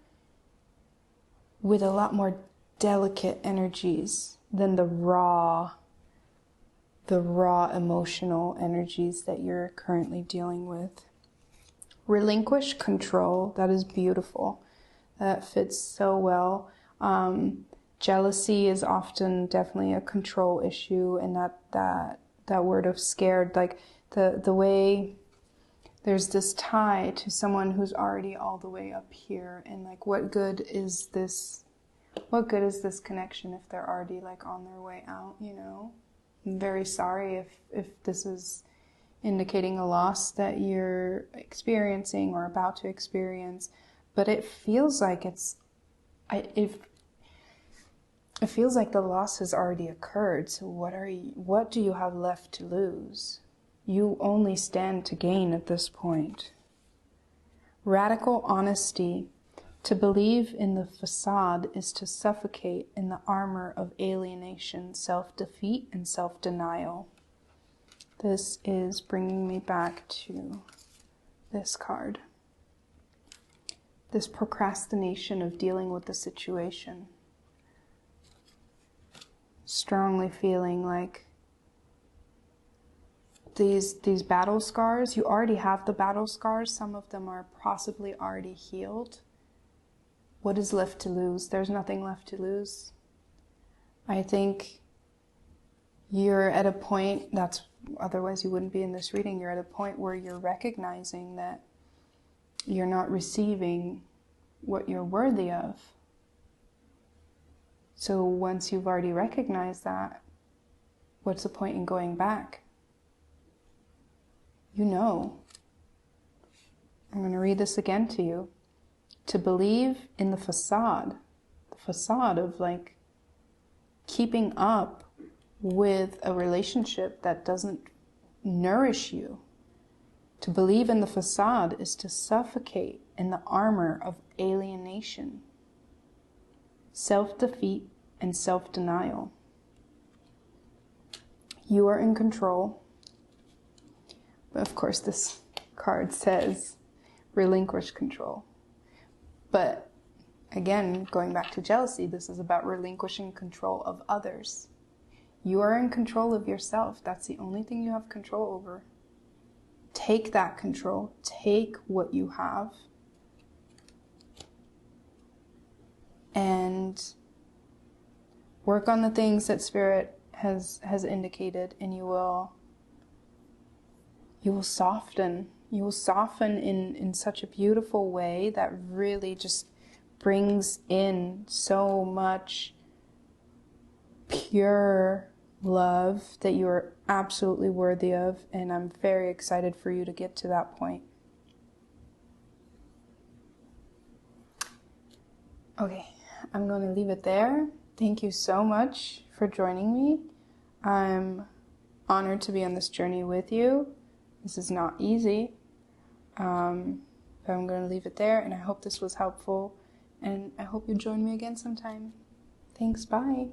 with a lot more delicate energies than the raw emotional energies that you're currently dealing with. Relinquish control, that is beautiful. That fits so well. Jealousy is often definitely a control issue, and that word of scared, like the way there's this tie to someone who's already all the way up here, and like what good is this connection if they're already like on their way out, you know? I'm very sorry if this is indicating a loss that you're experiencing or about to experience, but it feels like it feels like the loss has already occurred. So what do you have left to lose? You only stand to gain at this point. Radical honesty. To believe in the facade is to suffocate in the armor of alienation, self-defeat, and self-denial. This is bringing me back to this card. This procrastination of dealing with the situation. Strongly feeling like these battle scars, you already have the battle scars. Some of them are possibly already healed. what is left to lose? There's nothing left to lose. I think you're at a point, otherwise you wouldn't be in this reading, you're at a point where you're recognizing that you're not receiving what you're worthy of. So once you've already recognized that, what's the point in going back? You know. I'm going to read this again to you. To believe in the facade of like keeping up with a relationship that doesn't nourish you. To believe in the facade is to suffocate in the armor of alienation, self-defeat, and self-denial. You are in control. But of course, this card says relinquish control. But again, going back to jealousy, this is about relinquishing control of others. You are in control of yourself. That's the only thing you have control over. Take that control. Take what you have. And work on the things that Spirit has indicated, and you will soften. You will soften in such a beautiful way that really just brings in so much pure love that you are absolutely worthy of, and I'm very excited for you to get to that point. Okay, I'm going to leave it there. Thank you so much for joining me. I'm honored to be on this journey with you. This is not easy, but I'm going to leave it there, and I hope this was helpful, and I hope you join me again sometime. Thanks, bye.